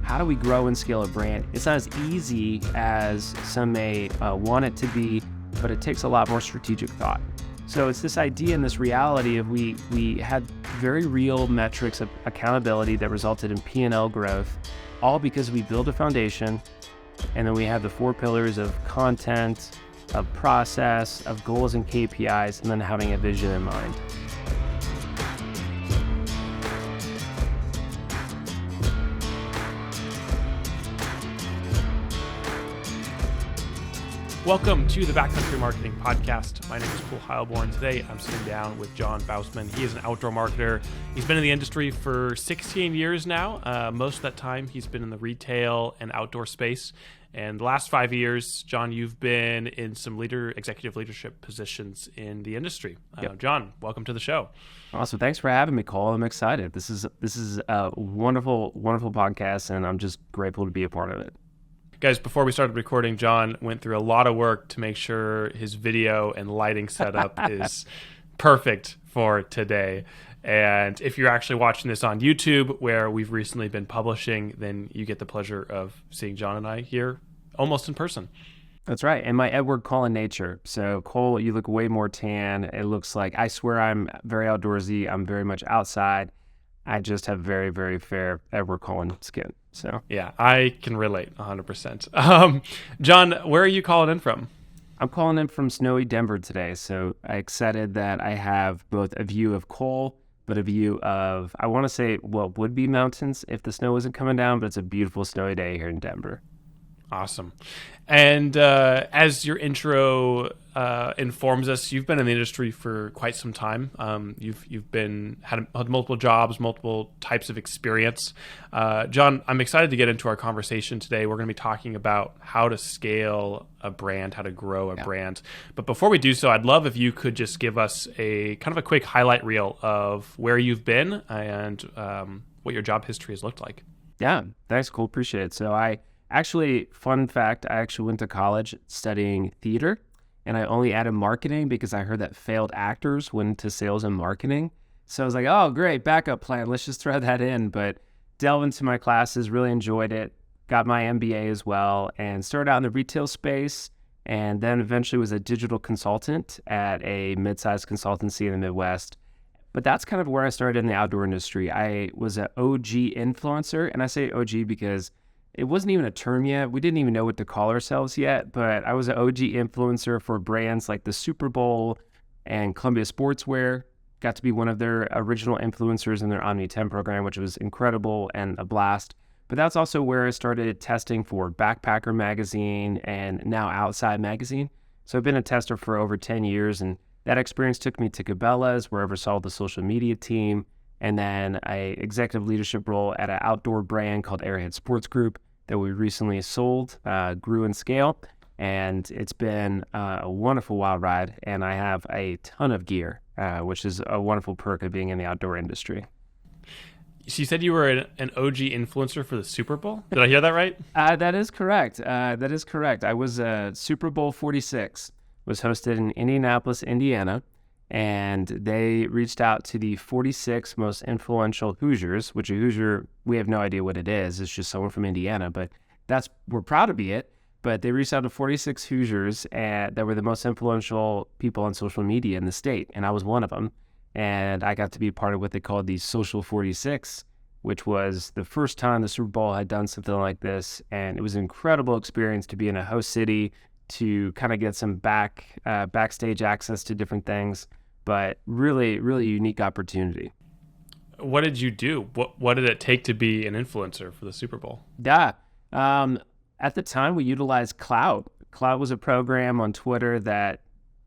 how do we grow and scale a brand? It's not as easy as some may want it to be, but it takes a lot more strategic thought. So it's this idea and this reality of we had very real metrics of accountability that resulted in P&L growth, all because we build a foundation, and then we have the 4 pillars of content, of process, of goals and KPIs, and then having a vision in mind. Welcome to the Backcountry Marketing Podcast. My name is Cole Heilborn. Today, I'm sitting down with Jon Bausman. He is an outdoor marketer. He's been in the industry for 16 years now. Most of that time, he's been in the retail and outdoor space. And the last 5 years, Jon, you've been in some executive leadership positions in the industry. Yep. Jon, welcome to the show. Awesome. Thanks for having me, Cole. I'm excited. This is a wonderful, wonderful podcast, and I'm just grateful to be a part of it. Guys, before we started recording, Jon went through a lot of work to make sure his video and lighting setup is perfect for today. And if you're actually watching this on YouTube, where we've recently been publishing, then you get the pleasure of seeing Jon and I here almost in person. That's right. And my Edward Cullen nature. So, Cole, you look way more tan. It looks like, I swear I'm very outdoorsy. I'm very much outside. I just have very, very fair Edward Cullen skin. So yeah, I can relate 100%. Jon, where are you calling in from? I'm calling in from snowy Denver today. So I'm excited that I have both a view of Cole, but a view of, I want to say, what would be mountains if the snow isn't coming down, but it's a beautiful snowy day here in Denver. Awesome. And as your intro informs us, you've been in the industry for quite some time. You've had multiple jobs, multiple types of experience. Jon, I'm excited to get into our conversation today. We're going to be talking about how to scale a brand, how to grow a brand. But before we do so, I'd love if you could just give us a kind of a quick highlight reel of where you've been and what your job history has looked like. Yeah, thanks, Cole. Appreciate it. So fun fact, I actually went to college studying theater, and I only added marketing because I heard that failed actors went into sales and marketing. So I was like, oh, great, backup plan. Let's just throw that in. But delved into my classes, really enjoyed it, got my MBA as well, and started out in the retail space, and then eventually was a digital consultant at a mid-sized consultancy in the Midwest. But that's kind of where I started in the outdoor industry. I was an OG influencer, and I say OG because it wasn't even a term yet. We didn't even know what to call ourselves yet, but I was an OG influencer for brands like the Super Bowl and Columbia Sportswear. Got to be one of their original influencers in their Omni 10 program, which was incredible and a blast. But that's also where I started testing for Backpacker magazine and now Outside magazine. So I've been a tester for over 10 years, and that experience took me to Cabela's, where I oversaw the social media team, and then a executive leadership role at an outdoor brand called Airhead Sports Group that we recently sold, grew in scale, and it's been a wonderful wild ride, and I have a ton of gear, which is a wonderful perk of being in the outdoor industry. So you said you were an OG influencer for the Super Bowl? Did I hear that right? That is correct. I was Super Bowl 46, was hosted in Indianapolis, Indiana, and they reached out to the 46 most influential Hoosiers, which a Hoosier, we have no idea what it is. It's just someone from Indiana, but we're proud to be it. But they reached out to 46 Hoosiers that were the most influential people on social media in the state, and I was one of them. And I got to be part of what they called the Social 46, which was the first time the Super Bowl had done something like this, and it was an incredible experience to be in a host city, to kind of get some backstage access to different things. But really, really unique opportunity. What did you do? What did it take to be an influencer for the Super Bowl? Yeah. At the time, we utilized Cloud. Cloud was a program on Twitter that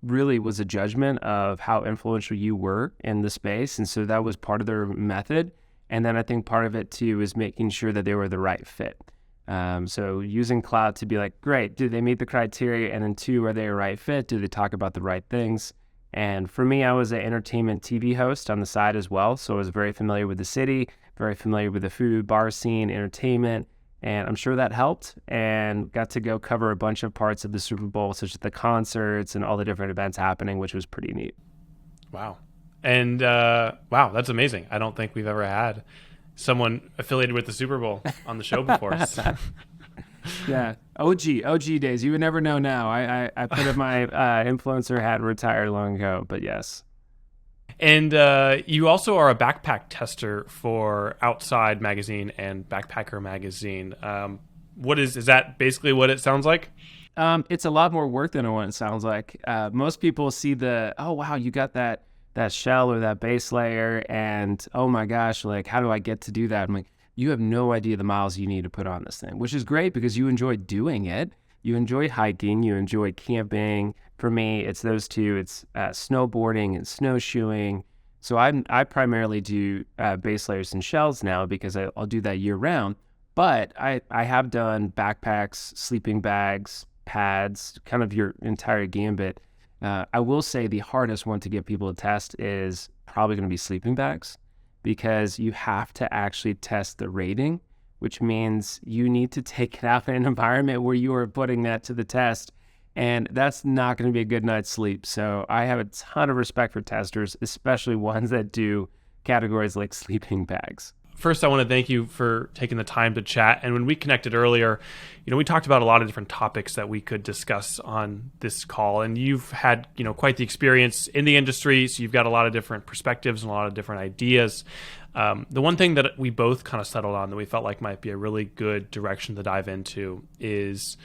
really was a judgment of how influential you were in the space. And so that was part of their method. And then I think part of it, too, is making sure that they were the right fit. So using Cloud to be like, great, do they meet the criteria? And then 2, are they a right fit? Do they talk about the right things? And for me, I was an entertainment TV host on the side as well. So I was very familiar with the city, very familiar with the food, bar scene, entertainment. And I'm sure that helped, and got to go cover a bunch of parts of the Super Bowl, such as the concerts and all the different events happening, which was pretty neat. Wow. And wow, that's amazing. I don't think we've ever had someone affiliated with the Super Bowl on the show before. Yeah, OG days. You would never know now. I put in my influencer hat and retired long ago, but yes. And you also are a backpack tester for Outside Magazine and Backpacker Magazine. Is that basically what it sounds like? It's a lot more work than what it sounds like. Most people see oh wow, you got that shell or that base layer, and oh my gosh, like how do I get to do that? I'm like, you have no idea the miles you need to put on this thing, which is great because you enjoy doing it. You enjoy hiking, you enjoy camping. For me, it's those two. It's snowboarding and snowshoeing. So I primarily do base layers and shells now because I'll do that year round. But I have done backpacks, sleeping bags, pads, kind of your entire gambit. I will say the hardest one to get people to test is probably going to be sleeping bags, because you have to actually test the rating, which means you need to take it out in an environment where you are putting that to the test. And that's not going to be a good night's sleep. So I have a ton of respect for testers, especially ones that do categories like sleeping bags. First, I want to thank you for taking the time to chat. And when we connected earlier, we talked about a lot of different topics that we could discuss on this call. And you've had, quite the experience in the industry. So you've got a lot of different perspectives and a lot of different ideas. The one thing that we both kind of settled on that we felt like might be a really good direction to dive into is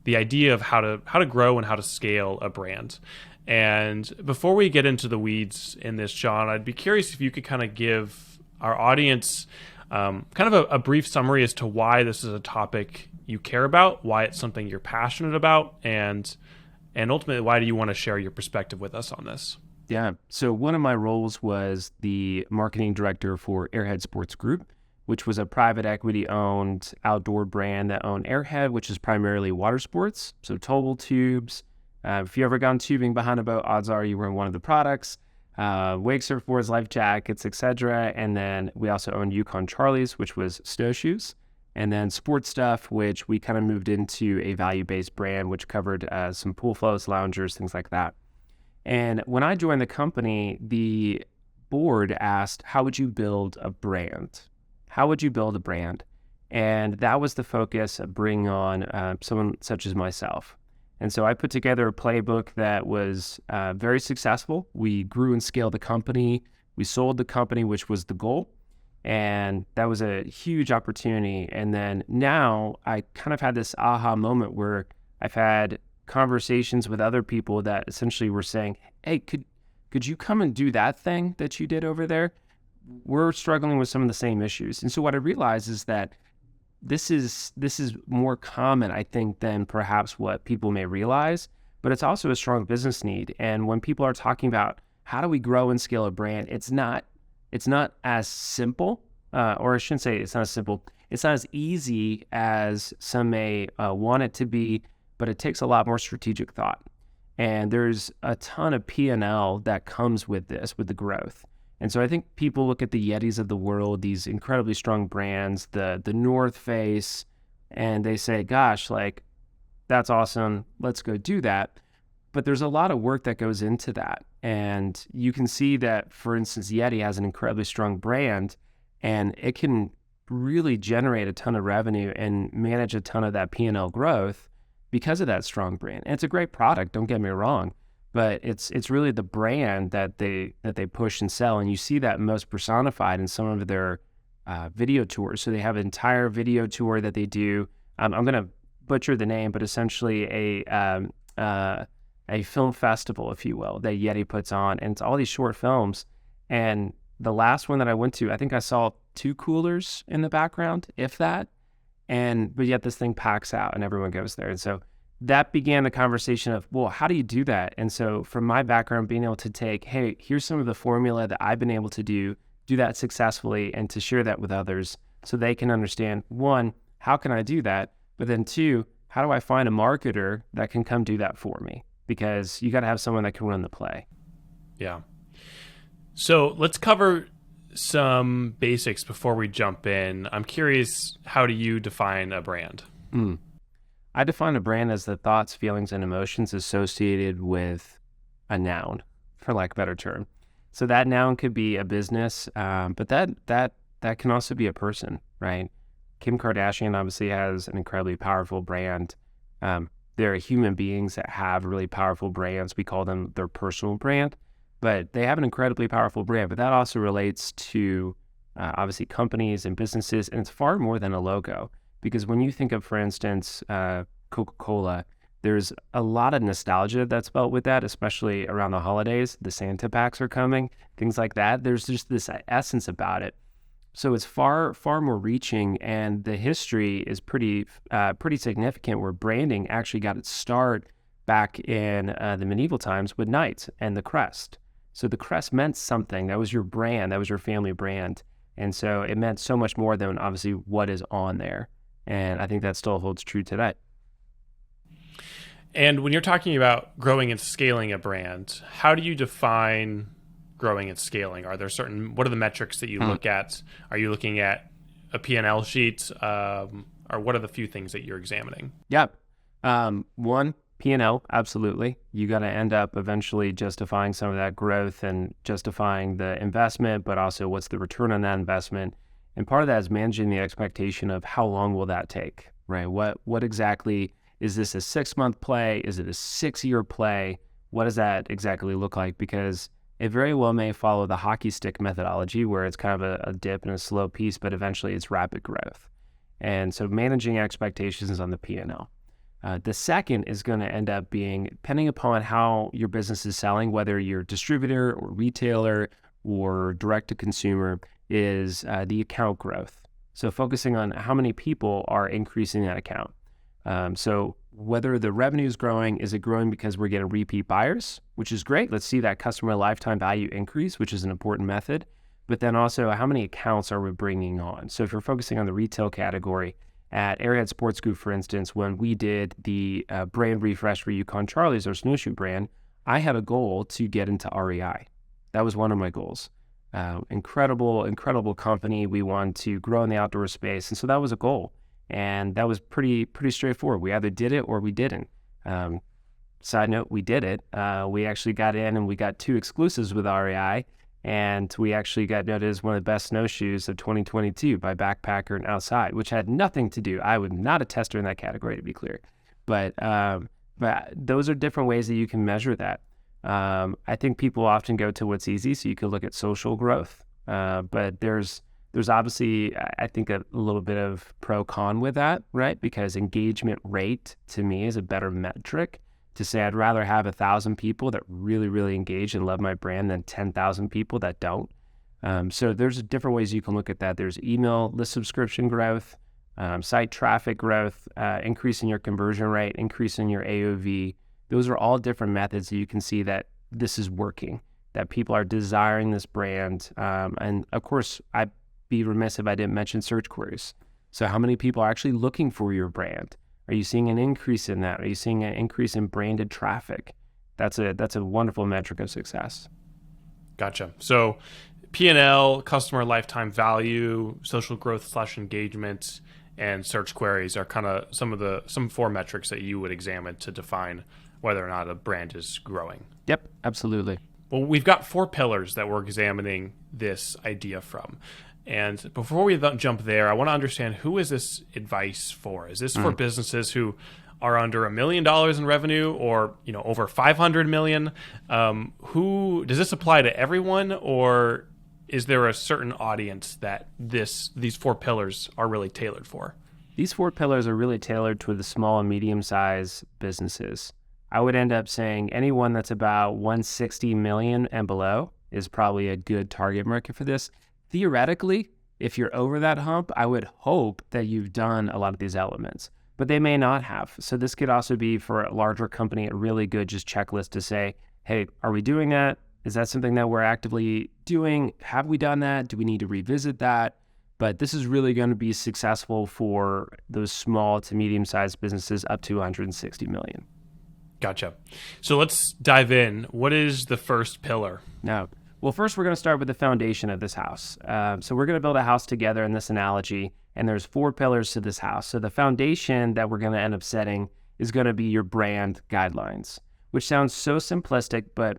the idea of how to grow and how to scale a brand. And before we get into the weeds in this, Jon, I'd be curious if you could kind of give our audience kind of a brief summary as to why this is a topic you care about, why it's something you're passionate about, and ultimately, why do you want to share your perspective with us on this? Yeah. So one of my roles was the marketing director for Airhead Sports Group, which was a private equity-owned outdoor brand that owned Airhead, which is primarily water sports, so towable tubes. If you ever gone tubing behind a boat, odds are you were in one of the products. Wake surfboards, life jackets, etc. And then we also owned Yukon Charlies, which was snowshoes. And then sports stuff, which we kind of moved into a value-based brand, which covered some pool floats, loungers, things like that. And when I joined the company, the board asked, how would you build a brand? How would you build a brand? And that was the focus of bringing on someone such as myself. And so I put together a playbook that was very successful. We grew and scaled the company. We sold the company, which was the goal. And that was a huge opportunity. And then now I kind of had this aha moment where I've had conversations with other people that essentially were saying, hey, could you come and do that thing that you did over there? We're struggling with some of the same issues. And so what I realized is that this is more common, I think, than perhaps what people may realize, but it's also a strong business need. And when people are talking about how do we grow and scale a brand, it's not as simple, or I shouldn't say it's not as simple. It's not as easy as some may want it to be, but it takes a lot more strategic thought. And there's a ton of P&L that comes with this, with the growth. And so I think people look at the Yetis of the world, these incredibly strong brands, the North Face, and they say, gosh, like, that's awesome. Let's go do that. But there's a lot of work that goes into that. And you can see that, for instance, Yeti has an incredibly strong brand, and it can really generate a ton of revenue and manage a ton of that P&L growth because of that strong brand. And it's a great product, don't get me wrong. But it's really the brand that they push and sell, and you see that most personified in some of their video tours. So they have an entire video tour that they do. I'm going to butcher the name, but essentially a film festival, if you will, that Yeti puts on, and it's all these short films. And the last one that I went to, I think I saw 2 coolers in the background, if that. But yet this thing packs out, and everyone goes there, and so that began the conversation of, well, how do you do that? And so from my background, being able to take, hey, here's some of the formula that I've been able to do that successfully, and to share that with others so they can understand, 1, how can I do that? But then 2, how do I find a marketer that can come do that for me? Because you got to have someone that can run the play. Yeah. So let's cover some basics before we jump in. I'm curious, how do you define a brand? I define a brand as the thoughts, feelings, and emotions associated with a noun, for lack of a better term. So that noun could be a business, but that that can also be a person, right? Kim Kardashian obviously has an incredibly powerful brand. There are human beings that have really powerful brands. We call them their personal brand, but they have an incredibly powerful brand. But that also relates to obviously companies and businesses, and it's far more than a logo. Because when you think of, for instance, Coca-Cola, there's a lot of nostalgia that's felt with that, especially around the holidays. The Santa packs are coming, things like that. There's just this essence about it. So it's far, far more reaching, and the history is pretty significant, where branding actually got its start back in the medieval times with knights and the crest. So the crest meant something. That was your brand. That was your family brand. And so it meant so much more than obviously what is on there. And I think that still holds true today. And when you're talking about growing and scaling a brand, how do you define growing and scaling? Are there what are the metrics that you look at? Are you looking at a P&L sheet? Or what are the few things that you're examining? Yep. One, P&L, absolutely. You got to end up eventually justifying some of that growth and justifying the investment, but also what's the return on that investment. And part of that is managing the expectation of how long will that take, right? What exactly, is this a 6-month play? Is it a 6-year play? What does that exactly look like? Because it very well may follow the hockey stick methodology, where it's kind of a dip and a slow piece, but eventually it's rapid growth. And so managing expectations on the P&L. The second is going to end up being, depending upon how your business is selling, whether you're a distributor or retailer or direct to consumer, is the account growth. So focusing on how many people are increasing that account. So whether the revenue is growing, is it growing because we're getting repeat buyers, which is great. Let's see that customer lifetime value increase, which is an important method. But then also, how many accounts are we bringing on? So if you're focusing on the retail category, at Airhead Sports Group, for instance, when we did the brand refresh for Yukon Charlie's, our snowshoe brand, I had a goal to get into REI. That was one of my goals. Incredible company. We wanted to grow in the outdoor space. And so that was a goal. And that was pretty straightforward. We either did it or we didn't. Side note, we did it. We actually got in and we got 2 exclusives with REI. And we actually got noted as one of the best snowshoes of 2022 by Backpacker and Outside, which had nothing to do. I was not a tester in that category, to be clear. But those are different ways that you can measure that. I think people often go to what's easy, so you could look at social growth. But there's obviously, I think, a little bit of pro-con with that, right? Because engagement rate, to me, is a better metric to say I'd rather have 1,000 people that really engage and love my brand than 10,000 people that don't. So there's different ways you can look at that. There's email list subscription growth, site traffic growth, increasing your conversion rate, increasing your AOV. Those are all different methods that you can see that this is working, that people are desiring this brand. And of course, I'd be remiss if I didn't mention search queries. So how many people are actually looking for your brand? Are you seeing an increase in that? Are you seeing an increase in branded traffic? That's a wonderful metric of success. Gotcha. So P&L, customer lifetime value, social growth / engagement, and search queries are kind of some 4 metrics that you would examine to define whether or not a brand is growing. Yep, absolutely. Well, we've got 4 pillars that we're examining this idea from. And before we jump there, I want to understand, who is this advice for? Is this for businesses who are under $1 million in revenue, or over 500 million? Who does this apply to? Everyone, or is there a certain audience that these 4 pillars are really tailored for? These 4 pillars are really tailored to the small and medium-sized businesses. I would end up saying anyone that's about 160 million and below is probably a good target market for this. Theoretically, if you're over that hump, I would hope that you've done a lot of these elements, but they may not have. So this could also be, for a larger company, a really good just checklist to say, hey, are we doing that? Is that something that we're actively doing? Have we done that? Do we need to revisit that? But this is really going to be successful for those small to medium-sized businesses up to 160 million. Gotcha. So let's dive in. What is the first pillar? Now, well, first we're going to start with the foundation of this house. So we're going to build a house together in this analogy, and there's 4 pillars to this house. So the foundation that we're going to end up setting is going to be your brand guidelines, which sounds so simplistic, but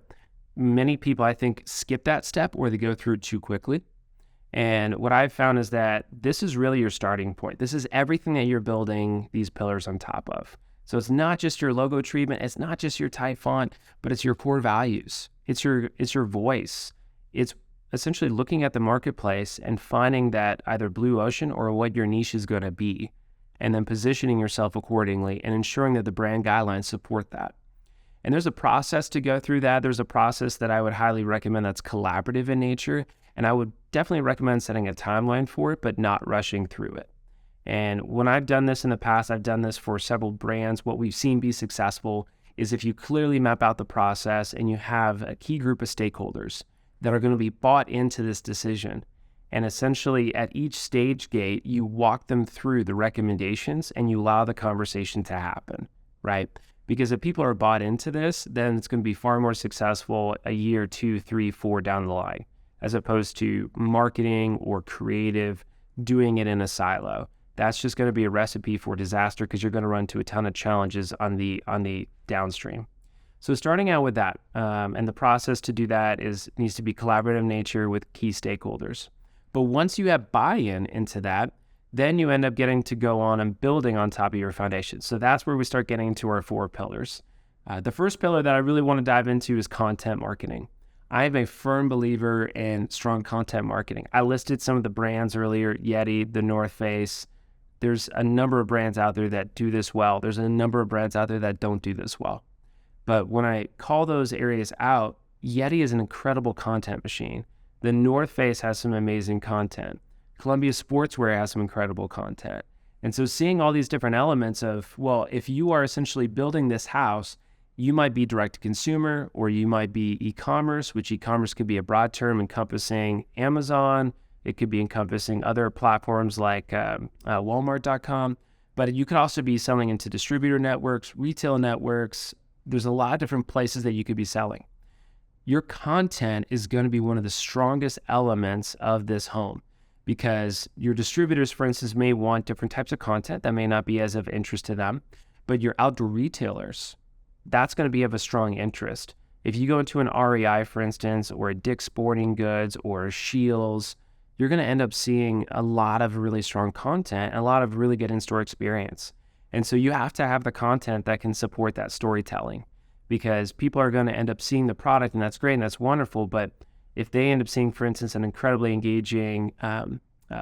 many people, I think, skip that step, or they go through it too quickly. And what I've found is that this is really your starting point. This is everything that you're building these pillars on top of. So it's not just your logo treatment, it's not just your type font, but it's your core values. It's your voice. It's essentially looking at the marketplace and finding that either blue ocean or what your niche is going to be, and then positioning yourself accordingly and ensuring that the brand guidelines support that. And there's a process to go through that. There's a process that I would highly recommend that's collaborative in nature. And I would definitely recommend setting a timeline for it, but not rushing through it. And when I've done this in the past, I've done this for several brands. What we've seen be successful is if you clearly map out the process and you have a key group of stakeholders that are going to be bought into this decision. And essentially at each stage gate, you walk them through the recommendations and you allow the conversation to happen, right? Because if people are bought into this, then it's going to be far more successful a year, 2, 3, 4 down the line, as opposed to marketing or creative doing it in a silo. That's just going to be a recipe for disaster because you're going to run into a ton of challenges on the downstream. So starting out with that, and the process to do that needs to be collaborative in nature with key stakeholders. But once you have buy-in into that, then you end up getting to go on and building on top of your foundation. So that's where we start getting into our 4 pillars. The first pillar that I really want to dive into is content marketing. I am a firm believer in strong content marketing. I listed some of the brands earlier, Yeti, The North Face. There's a number of brands out there that do this well. There's a number of brands out there that don't do this well. But when I call those areas out, Yeti is an incredible content machine. The North Face has some amazing content. Columbia Sportswear has some incredible content. And so seeing all these different elements of, well, if you are essentially building this house, you might be direct to consumer or you might be e-commerce, which e-commerce could be a broad term encompassing Amazon. It could be encompassing other platforms like Walmart.com, but you could also be selling into distributor networks, retail networks. There's a lot of different places that you could be selling. Your content is going to be one of the strongest elements of this home because your distributors, for instance, may want different types of content that may not be as of interest to them, but your outdoor retailers, that's going to be of a strong interest. If you go into an REI, for instance, or a Dick's Sporting Goods or a Scheels, you're going to end up seeing a lot of really strong content and a lot of really good in-store experience. And so you have to have the content that can support that storytelling because people are going to end up seeing the product, and that's great and that's wonderful. But if they end up seeing, for instance, an incredibly engaging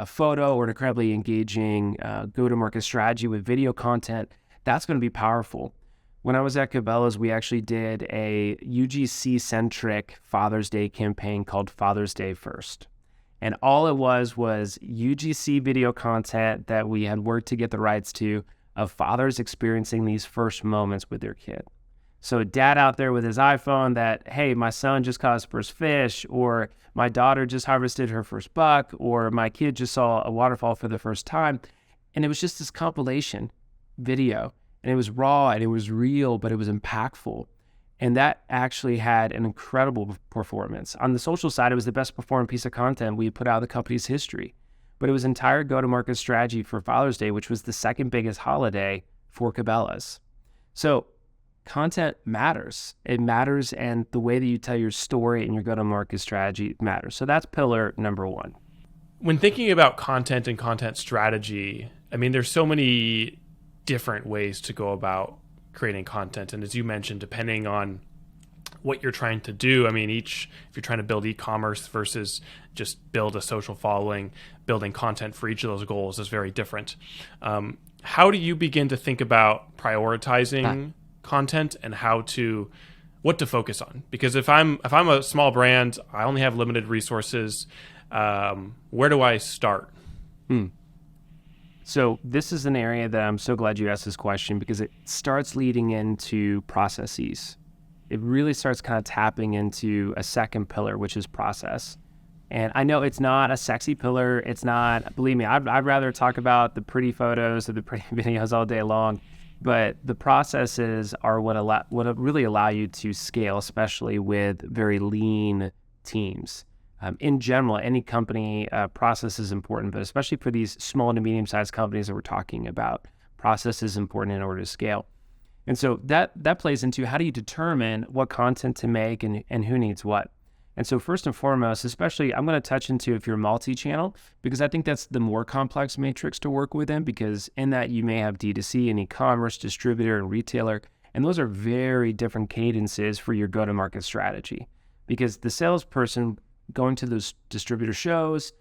photo or an incredibly engaging go-to-market strategy with video content, that's going to be powerful. When I was at Cabela's, we actually did a UGC-centric Father's Day campaign called Father's Day First. And all it was UGC video content that we had worked to get the rights to of fathers experiencing these first moments with their kid. So dad out there with his iPhone that, hey, my son just caught his first fish, or my daughter just harvested her first buck, or my kid just saw a waterfall for the first time. And it was just this compilation video. And it was raw and it was real, but it was impactful. And that actually had an incredible performance. On the social side, it was the best performing piece of content we had put out of the company's history. But it was entire go-to-market strategy for Father's Day, which was the second biggest holiday for Cabela's. So content matters. It matters, and the way that you tell your story and your go-to-market strategy matters. So that's pillar number 1. When thinking about content and content strategy, I mean, there's so many different ways to go about creating content. And as you mentioned, depending on what you're trying to do, I mean, if you're trying to build e-commerce versus just build a social following, building content for each of those goals is very different. How do you begin to think about prioritizing content and what to focus on? Because if I'm a small brand, I only have limited resources. Where do I start? So this is an area that I'm so glad you asked this question because it starts leading into processes. It really starts kind of tapping into a second pillar, which is process. And I know it's not a sexy pillar. It's not, believe me, I'd rather talk about the pretty photos or the pretty videos all day long. But the processes are what really allow you to scale, especially with very lean teams. In general, any company, process is important, but especially for these small to medium-sized companies that we're talking about, process is important in order to scale. And so that plays into how do you determine what content to make and who needs what. And so first and foremost, especially I'm going to touch into if you're multi-channel, because I think that's the more complex matrix to work within, because in that you may have D2C and e-commerce, distributor and retailer, and those are very different cadences for your go-to-market strategy. Because the salesperson going to those distributor shows,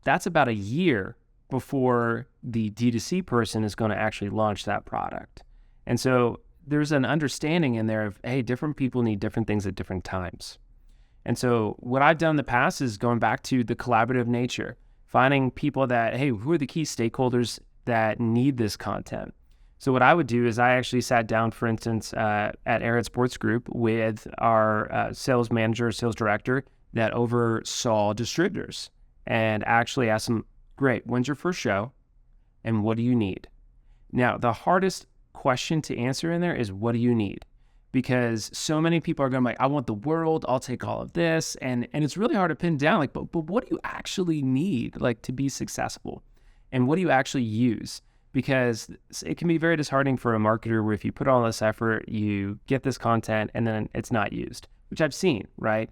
that's about a year before the D2C person is going to actually launch that product. And so there's an understanding in there of, hey, different people need different things at different times. And so what I've done in the past is going back to the collaborative nature, finding people that, hey, who are the key stakeholders that need this content? So what I would do is I actually sat down, for instance, at Airhead Sports Group with our sales manager, sales director that oversaw distributors, and actually asked them, great, when's your first show and what do you need? Now, the hardest question to answer in there is, what do you need? Because so many people are going to be like, I want the world, I'll take all of this. And it's really hard to pin down, like, but what do you actually need, like, to be successful? And what do you actually use? Because it can be very disheartening for a marketer where if you put all this effort, you get this content and then it's not used, which I've seen, right?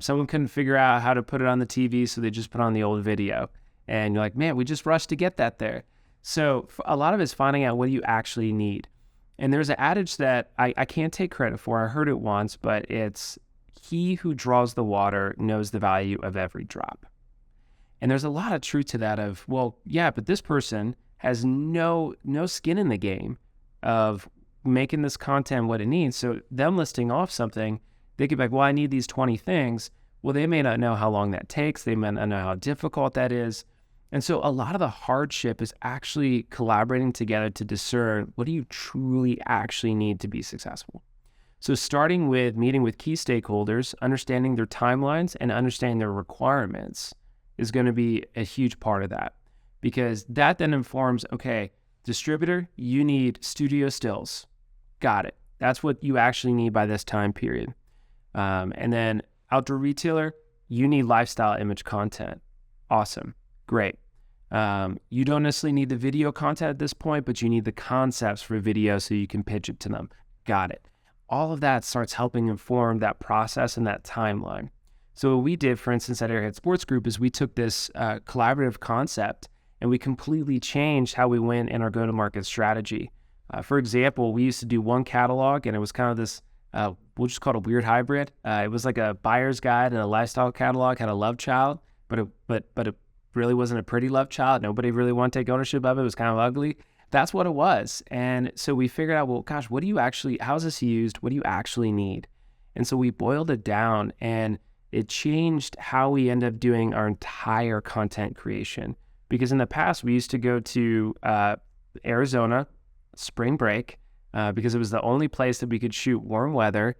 Someone couldn't figure out how to put it on the TV, so they just put on the old video. And you're like, man, we just rushed to get that there. So a lot of it is finding out what you actually need. And there's an adage that I can't take credit for. I heard it once, but it's, he who draws the water knows the value of every drop. And there's a lot of truth to that of, well, yeah, but this person has no skin in the game of making this content what it needs. So them listing off something, they could be like, well, I need these 20 things. Well, they may not know how long that takes. They may not know how difficult that is. And so a lot of the hardship is actually collaborating together to discern, what do you truly actually need to be successful? So starting with meeting with key stakeholders, understanding their timelines and understanding their requirements is going to be a huge part of that, because that then informs, okay, distributor, you need studio stills. Got it. That's what you actually need by this time period. And then outdoor retailer, you need lifestyle image content. Awesome. Great. You don't necessarily need the video content at this point, but you need the concepts for video so you can pitch it to them. Got it. All of that starts helping inform that process and that timeline. So what we did, for instance, at Airhead Sports Group is we took this collaborative concept and we completely changed how we went in our go-to-market strategy. For example, we used to do one catalog, and it was kind of this, we'll just call it a weird hybrid. It was like a buyer's guide and a lifestyle catalog, had a love child, but it really wasn't a pretty love child. Nobody really wanted to take ownership of it. It was kind of ugly. That's what it was. And so we figured out, well, gosh, what do you actually, how's this used? What do you actually need? And so we boiled it down, and it changed how we end up doing our entire content creation. Because in the past, we used to go to Arizona, spring break, because it was the only place that we could shoot warm weather,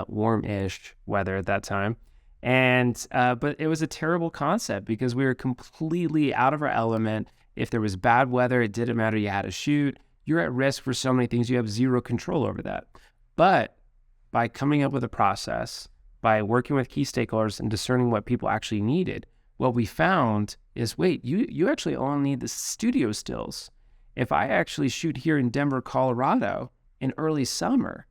warm-ish weather at that time. And but it was a terrible concept because we were completely out of our element. If there was bad weather, it didn't matter. You had to shoot. You're at risk for so many things. You have zero control over that. But by coming up with a process, by working with key stakeholders and discerning what people actually needed, what we found is, wait, you actually only need the studio stills. If I actually shoot here in Denver, Colorado in early summer,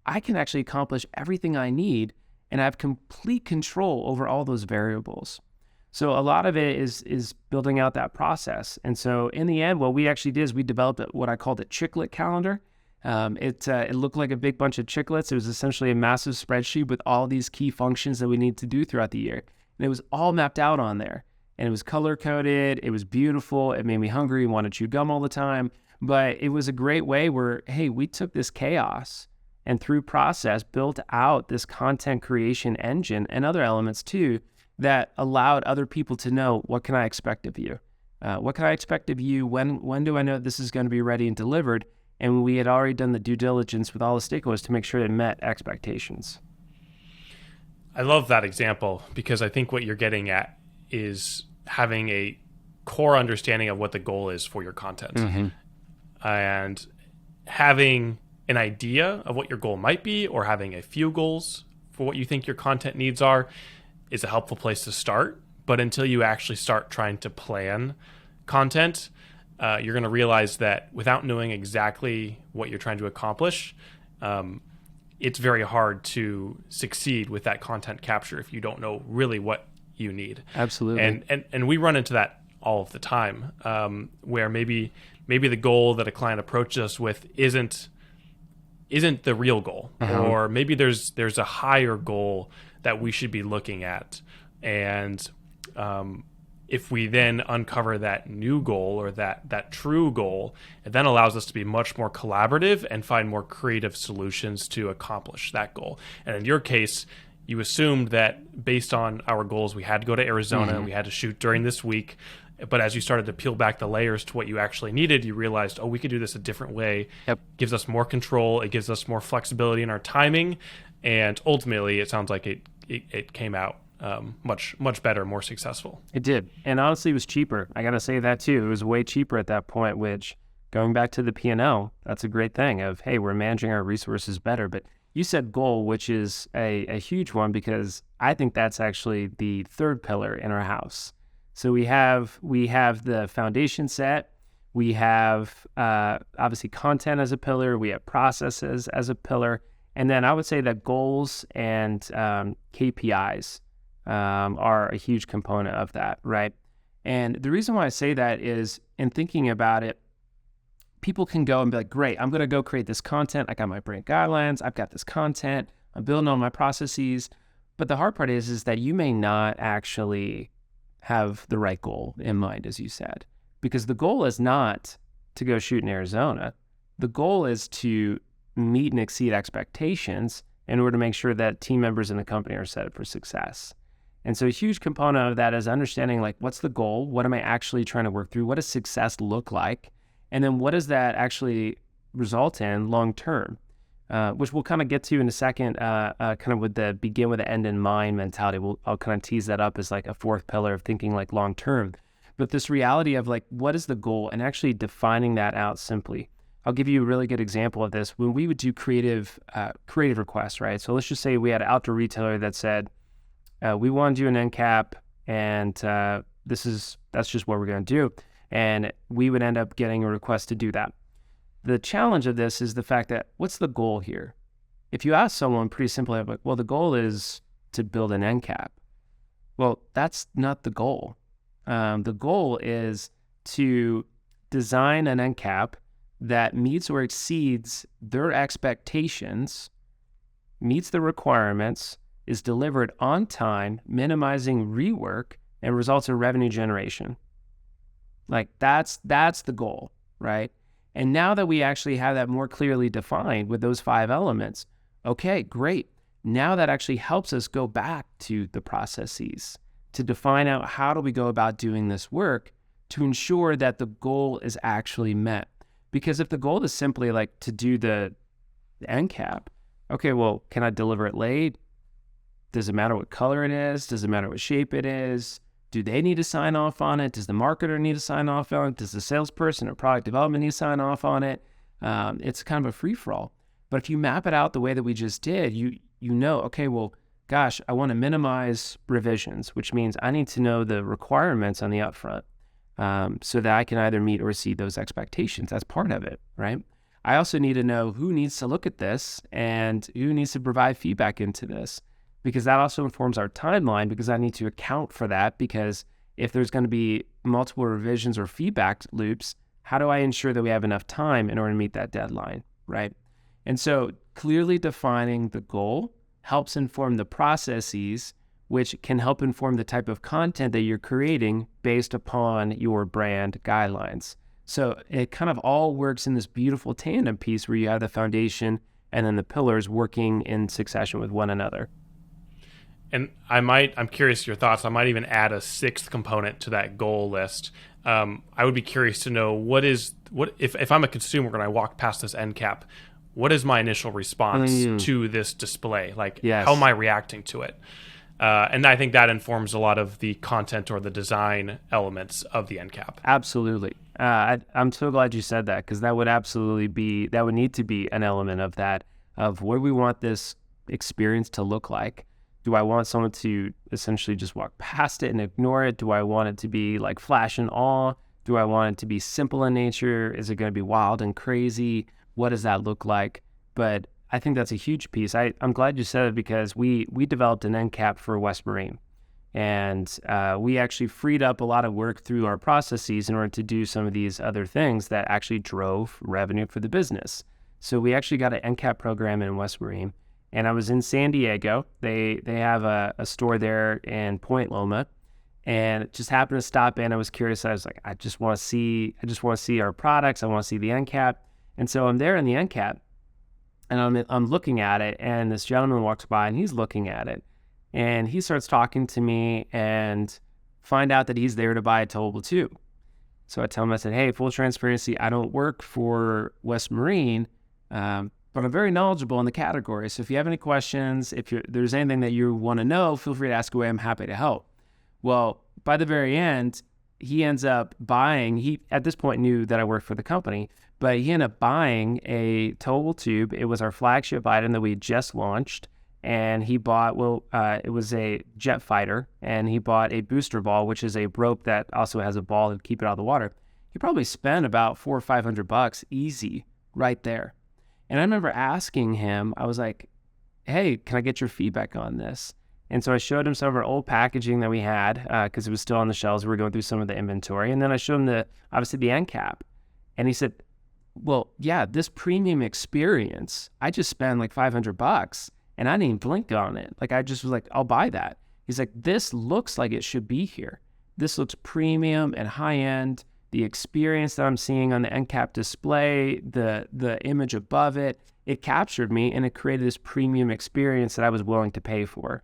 I can actually accomplish everything I need, and I have complete control over all those variables. So a lot of it is building out that process. And so in the end, what we actually did is we developed what I called a chiclet calendar. It looked like a big bunch of chiclets. It was essentially a massive spreadsheet with all these key functions that we need to do throughout the year. And it was all mapped out on there. And it was color-coded. It was beautiful. It made me hungry and want to chew gum all the time. But it was a great way where, hey, we took this chaos and through process built out this content creation engine and other elements too that allowed other people to know, what can I expect of you? What can I expect of you? When do I know this is going to be ready and delivered? And we had already done the due diligence with all the stakeholders to make sure it met expectations. I love that example because I think what you're getting at is having a core understanding of what the goal is for your content. Mm-hmm. And having an idea of what your goal might be, or having a few goals for what you think your content needs are, is a helpful place to start. But until you actually start trying to plan content, you're going to realize that without knowing exactly what you're trying to accomplish, it's very hard to succeed with that content capture if you don't know really what you need. Absolutely. And we run into that all of the time, where maybe the goal that a client approaches us with isn't the real goal, or maybe there's a higher goal that we should be looking at. And if we then uncover that new goal, or that true goal, it then allows us to be much more collaborative and find more creative solutions to accomplish that goal. And in your case, you assumed that based on our goals, we had to go to Arizona, we had to shoot during this week. But as you started to peel back the layers to what you actually needed, you realized, we could do this a different way. Yep. It gives us more control. It gives us more flexibility in our timing. And ultimately, it sounds like it came out much better, more successful. It did. And honestly, it was cheaper. I got to say that too. It was way cheaper at that point, which, going back to the P&L, that's a great thing of, hey, we're managing our resources better. But you said goal, which is a huge one, because I think that's actually the third pillar in our house. So we have the foundation set. We have obviously content as a pillar. We have processes as a pillar. And then I would say that goals and KPIs are a huge component of that, right? And the reason why I say that is, in thinking about it, people can go and be like, great, I'm going to go create this content. I got my brand guidelines. I've got this content. I'm building on my processes. But the hard part is that you may not actually have the right goal in mind, as you said, because the goal is not to go shoot in Arizona. The goal is to meet and exceed expectations in order to make sure that team members in the company are set up for success. And so a huge component of that is understanding, like, what's the goal? What am I actually trying to work through? What does success look like? And then what does that actually result in long term? Which we'll kind of get to in a second, kind of with the begin with the end in mind mentality. I'll kind of tease that up as like a fourth pillar of thinking like long term. But this reality of like, what is the goal, and actually defining that out simply. I'll give you a really good example of this. When we would do creative requests, right? So let's just say we had an outdoor retailer that said, we want to do an end cap, and that's just what we're going to do. And we would end up getting a request to do that. The challenge of this is the fact that, what's the goal here? If you ask someone pretty simply, like, well, the goal is to build an end cap. Well, that's not the goal. The goal is to design an end cap that meets or exceeds their expectations, meets the requirements, is delivered on time, minimizing rework, and results in revenue generation. Like that's the goal, right? And now that we actually have that more clearly defined with those 5 elements, okay, great. Now that actually helps us go back to the processes to define out how do we go about doing this work to ensure that the goal is actually met. Because if the goal is simply like to do the end cap, okay, well, can I deliver it late? Does it matter what color it is? Does it matter what shape it is? Do they need to sign off on it? Does the marketer need to sign off on it? Does the salesperson or product development need to sign off on it? It's kind of a free-for-all. But if you map it out the way that we just did, you know, okay, well, gosh, I want to minimize revisions, which means I need to know the requirements on the upfront so that I can either meet or exceed those expectations. That's part of it, right? I also need to know who needs to look at this and who needs to provide feedback into this, because that also informs our timeline, because I need to account for that, because if there's going to be multiple revisions or feedback loops, how do I ensure that we have enough time in order to meet that deadline, right? And so clearly defining the goal helps inform the processes, which can help inform the type of content that you're creating based upon your brand guidelines. So it kind of all works in this beautiful tandem piece where you have the foundation and then the pillars working in succession with one another. And I'm curious your thoughts. I might even add a 6th component to that goal list. I would be curious to know if I'm a consumer and I walk past this end cap, what is my initial response to this display? Like, yes. How am I reacting to it? And I think that informs a lot of the content or the design elements of the end cap. Absolutely. I'm so glad you said that, because that would need to be an element of that, of what we want this experience to look like. Do I want someone to essentially just walk past it and ignore it? Do I want it to be like flash and awe? Do I want it to be simple in nature? Is it going to be wild and crazy? What does that look like? But I think that's a huge piece. I'm glad you said it because we developed an end cap for West Marine. And we actually freed up a lot of work through our processes in order to do some of these other things that actually drove revenue for the business. So we actually got an NCAP program in West Marine, and I was in San Diego. They have a store there in Point Loma, and it just happened to stop in. I was curious. I was like, I just want to see our products. I want to see the NCAP. And so I'm there in the NCAP, and I'm looking at it, and this gentleman walks by, and he's looking at it. And he starts talking to me and find out that he's there to buy a towable tube. So I tell him, I said, hey, full transparency, I don't work for West Marine, but I'm very knowledgeable in the category. So if you have any questions, if there's anything that you want to know, feel free to ask away. I'm happy to help. Well, by the very end, he ends up buying, he at this point knew that I worked for the company, but he ended up buying a towable tube. It was our flagship item that we just launched. And he bought, it was a jet fighter, and he bought a booster ball, which is a rope that also has a ball to keep it out of the water. He probably spent about $400 or $500 easy right there. And I remember asking him, I was like, hey, can I get your feedback on this? And so I showed him some of our old packaging that we had because it was still on the shelves. We were going through some of the inventory. And then I showed him obviously the end cap. And he said, well, yeah, this premium experience, I just spent like $500. And I didn't even blink on it. Like, I just was like, I'll buy that. He's like, this looks like it should be here. This looks premium and high end. The experience that I'm seeing on the end cap display, the image above it, it captured me, and it created this premium experience that I was willing to pay for.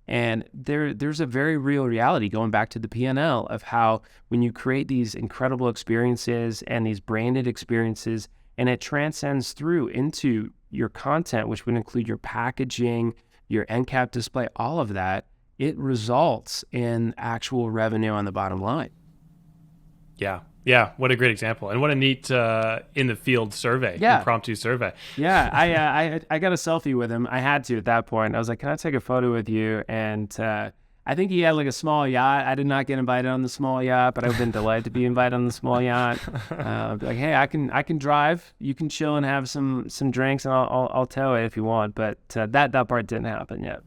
And there's a very real reality going back to the P&L of how when you create these incredible experiences and these branded experiences, and it transcends through into your content, which would include your packaging, your end cap display, all of that, it results in actual revenue on the bottom line. Yeah. Yeah. What a great example. And what a neat in the field survey, impromptu survey. Yeah. I got a selfie with him. I had to at that point. I was like, can I take a photo with you? And I think he had like a small yacht. I did not get invited on the small yacht, but I've been delighted to be invited on the small yacht. Like, hey, I can drive. You can chill and have some drinks, and I'll tow it if you want. But that part didn't happen yet.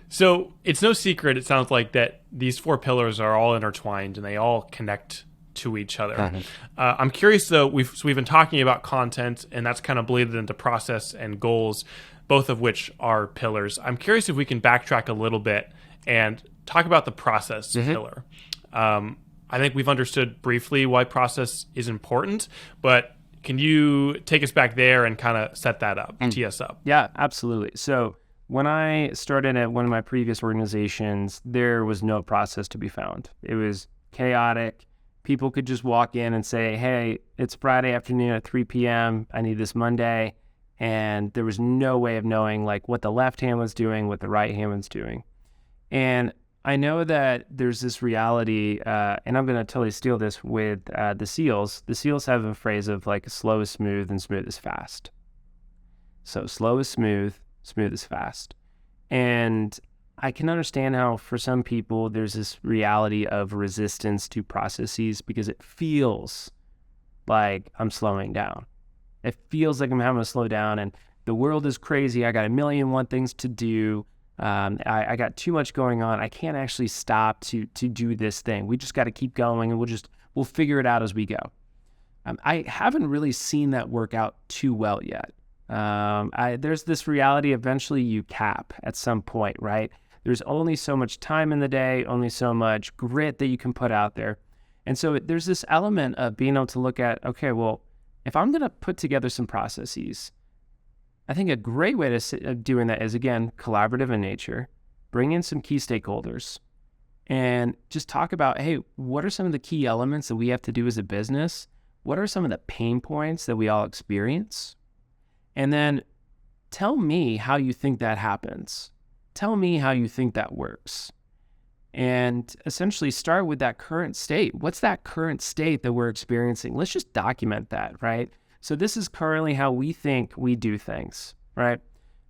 So it's no secret, it sounds like, that these 4 pillars are all intertwined and they all connect to each other. Uh-huh. I'm curious, though, we've been talking about content, and that's kind of bleeded into process and goals, both of which are pillars. I'm curious if we can backtrack a little bit and talk about the process pillar. I think we've understood briefly why process is important, but can you take us back there and kind of set that up, tee us up? Yeah, absolutely. So when I started at one of my previous organizations, there was no process to be found. It was chaotic. People could just walk in and say, hey, it's Friday afternoon at 3 p.m. I need this Monday. And there was no way of knowing like what the left hand was doing, what the right hand was doing. And I know that there's this reality, and I'm going to totally steal this with the SEALs. The SEALs have a phrase of like slow is smooth and smooth is fast. So slow is smooth, smooth is fast. And I can understand how for some people there's this reality of resistance to processes because it feels like I'm slowing down. It feels like I'm having to slow down, and the world is crazy. I got a million and one things to do. I got too much going on. I can't actually stop to do this thing. We just got to keep going, and we'll figure it out as we go. I haven't really seen that work out too well yet. There's this reality, eventually you cap at some point, right? There's only so much time in the day, only so much grit that you can put out there. And so there's this element of being able to look at, okay, well, if I'm going to put together some processes, I think a great way of doing that is, again, collaborative in nature. Bring in some key stakeholders and just talk about, hey, what are some of the key elements that we have to do as a business? What are some of the pain points that we all experience? And then tell me how you think that happens. Tell me how you think that works. And essentially start with that current state. What's that current state that we're experiencing? Let's just document that, right? So this is currently how we think we do things, right?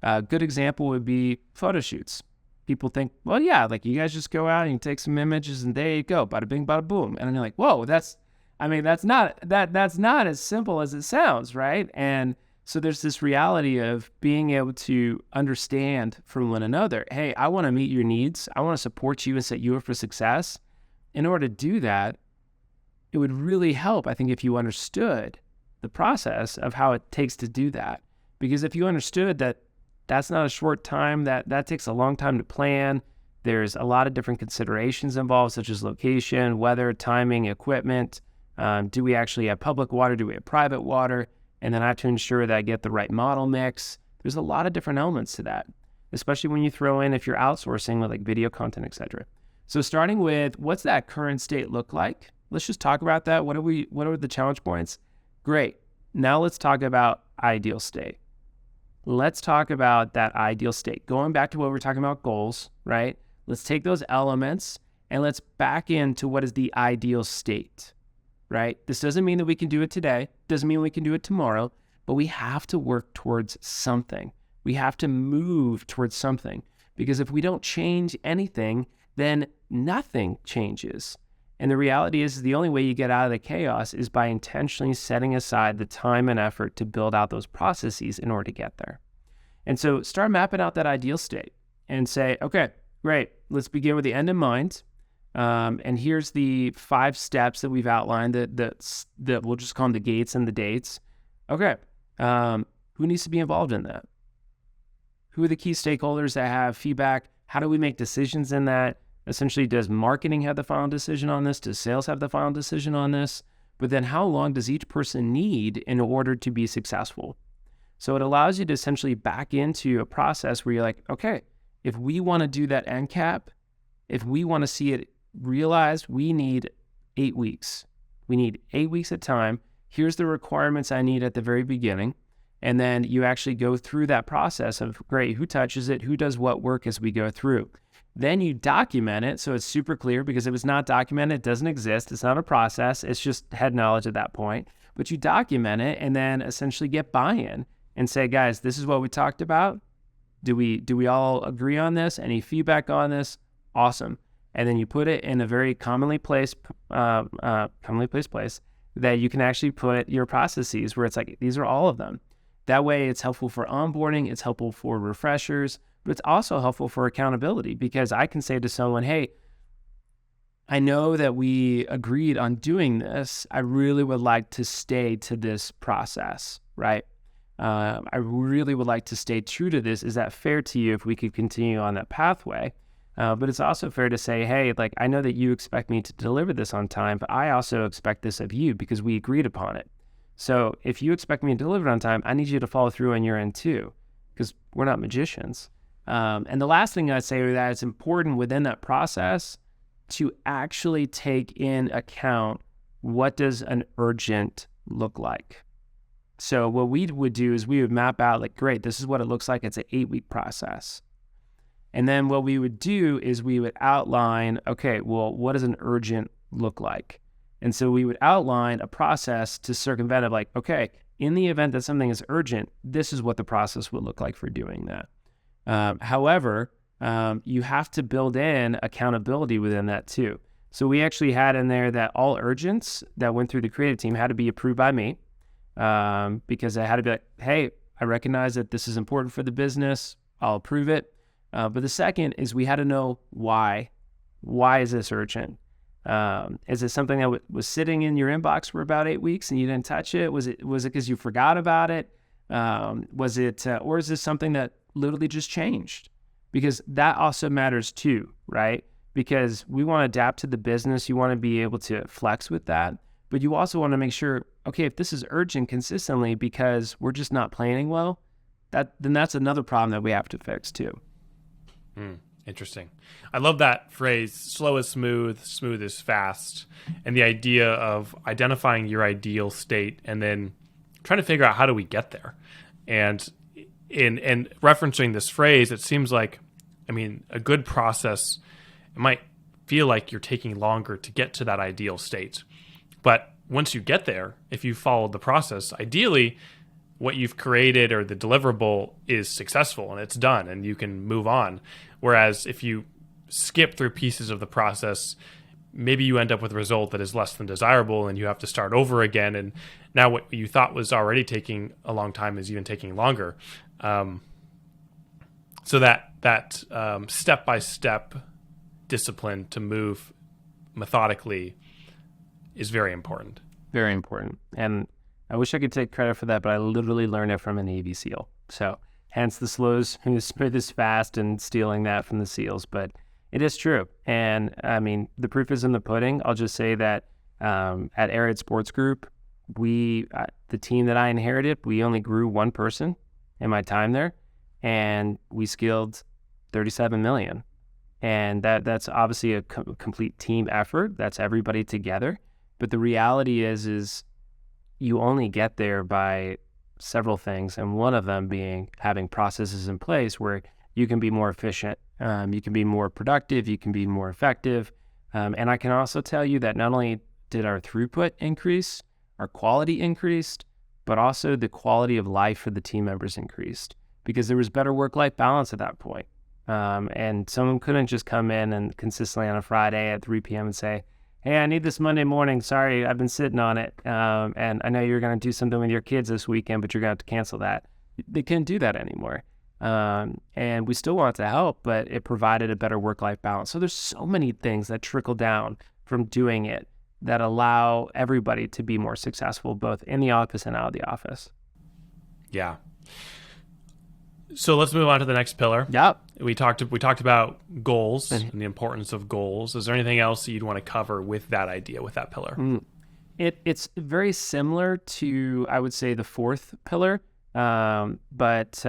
A good example would be photo shoots. People think, well, yeah, like you guys just go out and you take some images and there you go, bada bing, bada boom. And then you're like, whoa, that's not as simple as it sounds, right? And So there's this reality of being able to understand from one another, hey, I want to meet your needs. I want to support you and set you up for success. In order to do that, it would really help, I think, if you understood the process of how it takes to do that. Because if you understood that that's not a short time, that takes a long time to plan. There's a lot of different considerations involved, such as location, weather, timing, equipment. Do we actually have public water? Do we have private water? And then I have to ensure that I get the right model mix. There's a lot of different elements to that, especially when you throw in if you're outsourcing with like video content, etc. So starting with what's that current state look like? Let's just talk about that. What are the challenge points? Great. Now let's talk about ideal state. Let's talk about that ideal state. Going back to what we're talking about goals, right? Let's take those elements and let's back into what is the ideal state, right? This doesn't mean that we can do it today. Doesn't mean we can do it tomorrow, but we have to work towards something. We have to move towards something, because if we don't change anything, then nothing changes. And the reality is the only way you get out of the chaos is by intentionally setting aside the time and effort to build out those processes in order to get there. And so start mapping out that ideal state and say, okay, great, let's begin with the end in mind. And here's the 5 steps that we've outlined that we'll just call them the gates and the dates. Okay, who needs to be involved in that? Who are the key stakeholders that have feedback? How do we make decisions in that? Essentially, does marketing have the final decision on this? Does sales have the final decision on this? But then how long does each person need in order to be successful? So it allows you to essentially back into a process where you're like, okay, if we want to do that end cap, if we want to see it realized, we need 8 weeks. We need 8 weeks at time. Here's the requirements I need at the very beginning. And then you actually go through that process of, great, who touches it? Who does what work as we go through? Then you document it so it's super clear, because if it's not documented, it doesn't exist. It's not a process. It's just head knowledge at that point. But you document it and then essentially get buy-in and say, guys, this is what we talked about. Do we all agree on this? Any feedback on this? Awesome. And then you put it in a very commonly placed place that you can actually put your processes where it's like, these are all of them. That way it's helpful for onboarding. It's helpful for refreshers, but it's also helpful for accountability, because I can say to someone, hey, I know that we agreed on doing this. I really would like to stay to this process, right? I really would like to stay true to this. Is that fair to you if we could continue on that pathway? But it's also fair to say, hey, like, I know that you expect me to deliver this on time, but I also expect this of you because we agreed upon it. So if you expect me to deliver it on time, I need you to follow through on your end too, because we're not magicians. And the last thing I'd say is that it's important within that process to actually take in account, what does an urgent look like? So what we would do is we would map out, like, great, this is what it looks like. It's an 8-week process. And then what we would do is we would outline, okay, well, what does an urgent look like? And so we would outline a process to circumvent of, like, okay, in the event that something is urgent, this is what the process would look like for doing that. However, you have to build in accountability within that too. So we actually had in there that all urgents that went through the creative team had to be approved by me, because I had to be like, hey, I recognize that this is important for the business. I'll approve it. But the second is we had to know why. Why is this urgent? Is it something that was sitting in your inbox for about 8 weeks and you didn't touch it? Was it because you forgot about it? Or is this something that literally just changed? Because that also matters too, right? Because we want to adapt to the business. You want to be able to flex with that, but you also want to make sure, okay, if this is urgent consistently because we're just not planning well, then that's another problem that we have to fix too. Interesting. I love that phrase, slow is smooth, smooth is fast, and the idea of identifying your ideal state and then trying to figure out how do we get there. And in referencing this phrase, it seems like, I mean, a good process, it might feel like you're taking longer to get to that ideal state. But once you get there, if you followed the process, ideally, what you've created or the deliverable is successful and it's done and you can move on. Whereas if you skip through pieces of the process, maybe you end up with a result that is less than desirable and you have to start over again. And now what you thought was already taking a long time is even taking longer. So that step-by-step discipline to move methodically is very important. Very important. And I wish I could take credit for that, but I literally learned it from a Navy SEAL. So hence the smoothest fast and stealing that from the SEALs. But it is true. And I mean, the proof is in the pudding. I'll just say that at Arid Sports Group, the team that I inherited, we only grew one person in my time there, and we scaled 37 million. And that's obviously a complete team effort. That's everybody together. But the reality is you only get there by several things, and one of them being having processes in place where you can be more efficient, you can be more productive, you can be more effective. And I can also tell you that not only did our throughput increase, our quality increased, but also the quality of life for the team members increased because there was better work-life balance at that point. And someone couldn't just come in and consistently on a Friday at 3 p.m. and say, hey, I need this Monday morning. Sorry, I've been sitting on it. And I know you're going to do something with your kids this weekend, but you're going to have to cancel that. They can't do that anymore. And we still want to help, but it provided a better work-life balance. So there's so many things that trickle down from doing it that allow everybody to be more successful, both in the office and out of the office. Yeah. So let's move on to the next pillar. Yep. We talked about goals and the importance of goals. Is there anything else that you'd want to cover with that idea, with that pillar? It's very similar to, I would say, the fourth pillar, but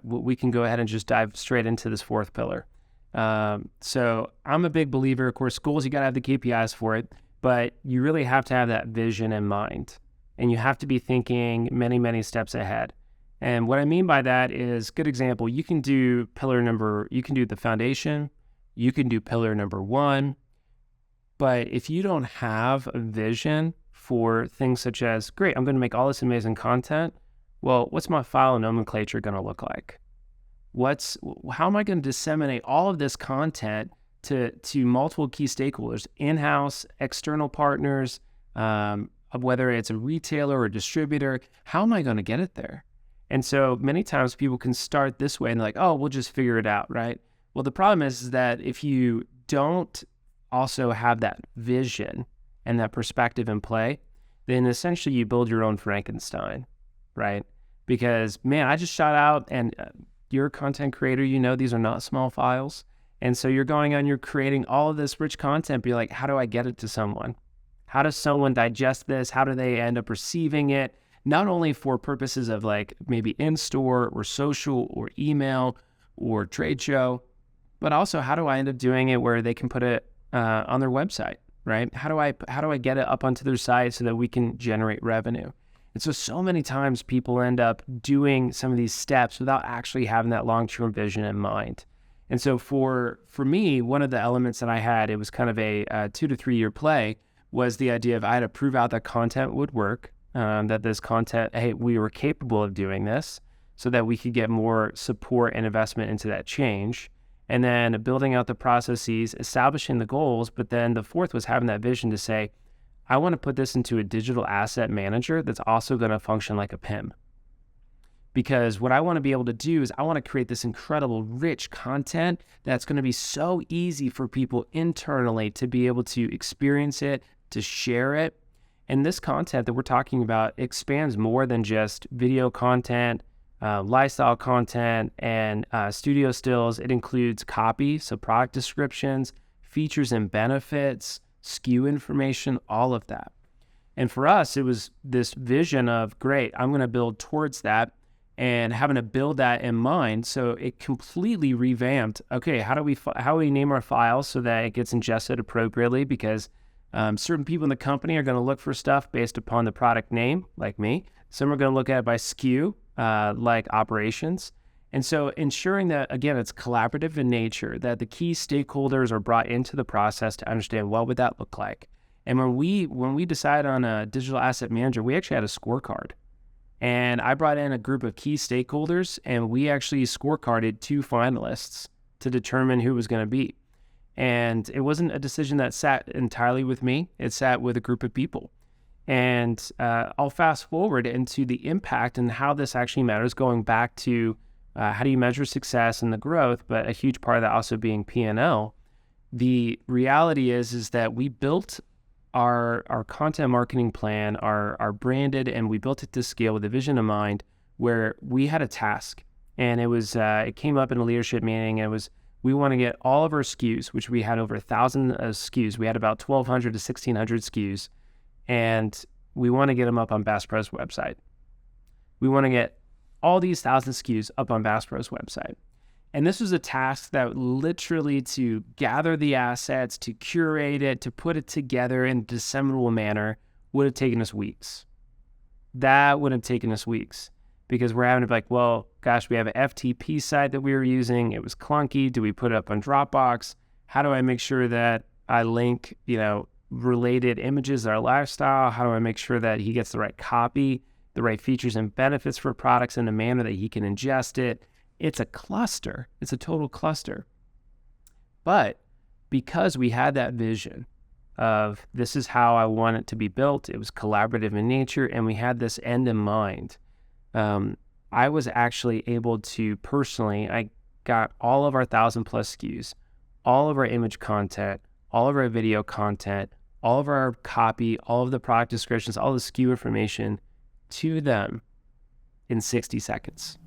we can go ahead and just dive straight into this fourth pillar. So I'm a big believer, of course, goals, you got to have the KPIs for it, but you really have to have that vision in mind, and you have to be thinking many, many steps ahead. And what I mean by that is, good example, you can do the foundation, you can do pillar number 1, but if you don't have a vision for things such as, great, I'm going to make all this amazing content, well, what's my file nomenclature going to look like? How am I going to disseminate all of this content to multiple key stakeholders, in-house, external partners, whether it's a retailer or a distributor? How am I going to get it there? And so many times people can start this way and they're like, oh, we'll just figure it out, right? Well, the problem is that if you don't also have that vision and that perspective in play, then essentially you build your own Frankenstein, right? Because, man, I just shot out, and you're a content creator, these are not small files. And so you're going on, you're creating all of this rich content, be like, how do I get it to someone? How does someone digest this? How do they end up receiving it? Not only for purposes of like maybe in-store or social or email or trade show, but also how do I end up doing it where they can put it on their website, right? How do I get it up onto their site so that we can generate revenue? And so many times people end up doing some of these steps without actually having that long-term vision in mind. And so for me, one of the elements that I had, it was kind of a 2 to 3 year play, was the idea of I had to prove out that content would work. That this content, hey, we were capable of doing this so that we could get more support and investment into that change. And then building out the processes, establishing the goals. But then the fourth was having that vision to say, I want to put this into a digital asset manager that's also going to function like a PIM. Because what I want to be able to do is I want to create this incredible, rich content that's going to be so easy for people internally to be able to experience it, to share it. And this content that we're talking about expands more than just video content, lifestyle content, and studio stills. It includes copy, so product descriptions, features and benefits, SKU information, all of that. And for us, it was this vision of, great, I'm going to build towards that, and having to build that in mind. So it completely revamped. Okay, how do we name our files so that it gets ingested appropriately? Because certain people in the company are going to look for stuff based upon the product name, like me. Some are going to look at it by SKU, like operations. And so ensuring that, again, it's collaborative in nature, that the key stakeholders are brought into the process to understand what would that look like. And when we decided on a digital asset manager, we actually had a scorecard. And I brought in a group of key stakeholders, and we actually scorecarded 2 finalists to determine who was going to be. And it wasn't a decision that sat entirely with me. It sat with a group of people. And I'll fast forward into the impact and how this actually matters, going back to how do you measure success and the growth, but a huge part of that also being P&L. The reality is that we built our content marketing plan, our branded, and we built it to scale with a vision in mind, where we had a task, and it came up in a leadership meeting. And it was, we want to get all of our SKUs, which we had over 1,000 SKUs. We had about 1,200 to 1,600 SKUs, and we want to get them up on Bass Pro's website. We want to get all these 1,000 SKUs up on Bass Pro's website. And this was a task that literally, to gather the assets, to curate it, to put it together in a disseminable manner, would have taken us weeks. That would have taken us weeks, because we're having to be like, well, gosh, we have an FTP site that we were using. It was clunky. Do we put it up on Dropbox? How do I make sure that I link, related images, our lifestyle? How do I make sure that he gets the right copy, the right features and benefits for products in a manner that he can ingest it? It's a cluster. It's a total cluster. But because we had that vision of this is how I want it to be built, it was collaborative in nature, and we had this end in mind, I was actually able to personally, I got all of our 1,000 plus SKUs, all of our image content, all of our video content, all of our copy, all of the product descriptions, all the SKU information to them in 60 seconds.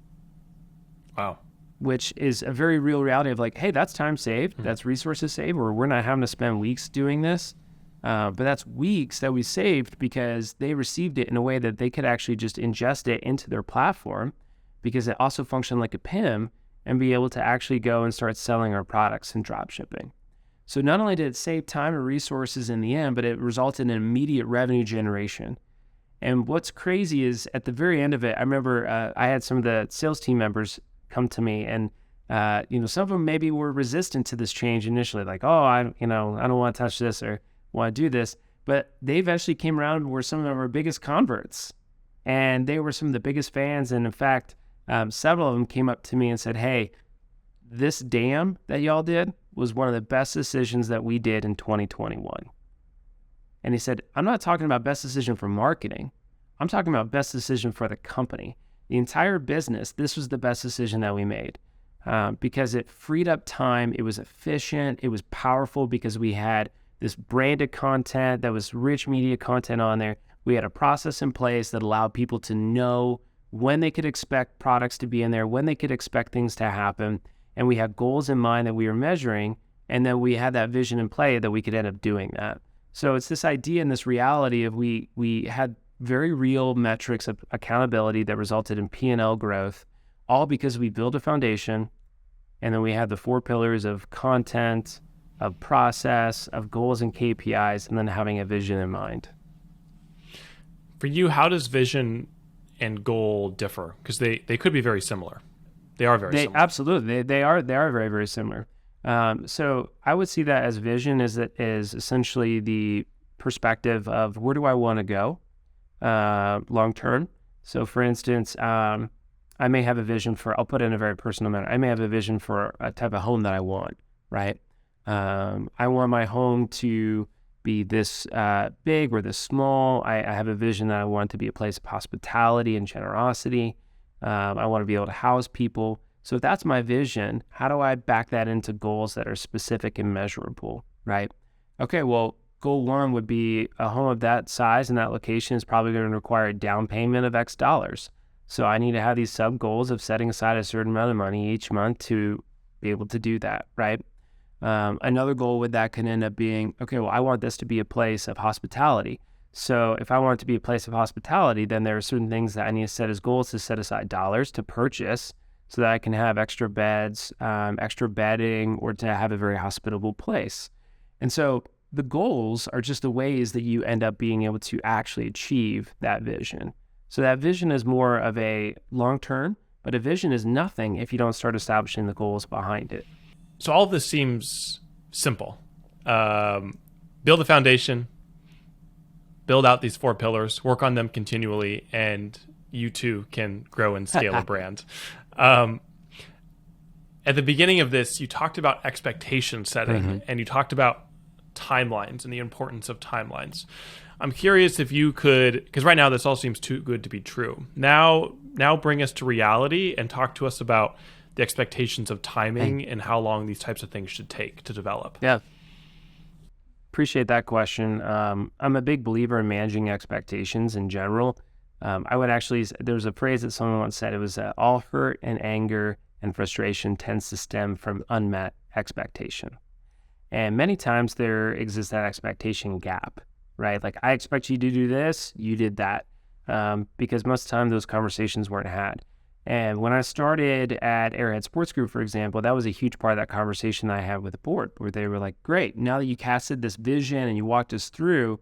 Wow. Which is a very real reality of like, hey, that's time saved, that's resources saved, or we're not having to spend weeks doing this. But that's weeks that we saved because they received it in a way that they could actually just ingest it into their platform, because it also functioned like a PIM, and be able to actually go and start selling our products and drop shipping. So not only did it save time and resources in the end, but it resulted in immediate revenue generation. And what's crazy is at the very end of it, I remember I had some of the sales team members come to me, and some of them maybe were resistant to this change initially, like, oh, I don't want to touch this or want to do this, but they eventually came around and were some of our biggest converts, and they were some of the biggest fans. And in fact, several of them came up to me and said, hey, this dam that y'all did was one of the best decisions that we did in 2021. And he said, I'm not talking about best decision for marketing. I'm talking about best decision for the company. The entire business, this was the best decision that we made, because it freed up time. It was efficient. It was powerful because we had this branded content that was rich media content on there. We had a process in place that allowed people to know when they could expect products to be in there, when they could expect things to happen. And we had goals in mind that we were measuring, and then we had that vision in play that we could end up doing that. So it's this idea and this reality of we had very real metrics of accountability that resulted in P&L growth, all because we built a foundation, and then we had the 4 pillars of content, of process, of goals and KPIs, and then having a vision in mind. For you, how does vision and goal differ? Because they could be very similar. They are very similar. Absolutely. They are very, very similar. So I would see that as vision is essentially the perspective of where do I want to go long term. So for instance, I may have a vision for, I'll put it in a very personal manner, I may have a vision for a type of home that I want, right? I want my home to be this big or this small. I have a vision that I want to be a place of hospitality and generosity. I want to be able to house people. So if that's my vision, how do I back that into goals that are specific and measurable, right? Okay, well, goal 1 would be a home of that size and that location is probably going to require a down payment of X dollars. So I need to have these sub goals of setting aside a certain amount of money each month to be able to do that, right? Another goal with that can end up being, okay, well, I want this to be a place of hospitality. So if I want it to be a place of hospitality, then there are certain things that I need to set as goals to set aside dollars to purchase so that I can have extra beds, extra bedding, or to have a very hospitable place. And so the goals are just the ways that you end up being able to actually achieve that vision. So that vision is more of a long-term, but a vision is nothing if you don't start establishing the goals behind it. So all of this seems simple. Build a foundation, build out these 4 pillars, work on them continually, and you too can grow and scale a brand. At the beginning of this, you talked about expectation setting and you talked about timelines and the importance of timelines. I'm curious if you could, because right now this all seems too good to be true. Now bring us to reality and talk to us about the expectations of timing and how long these types of things should take to develop. Yeah. Appreciate that question. I'm a big believer in managing expectations in general. I would actually, there's a phrase that someone once said, it was all hurt and anger and frustration tends to stem from unmet expectation. And many times there exists that expectation gap, right? Like, I expect you to do this, you did that, because most of the time those conversations weren't had. And when I started at Arrowhead Sports Group, for example, that was a huge part of that conversation I had with the board, where they were like, great, now that you casted this vision and you walked us through,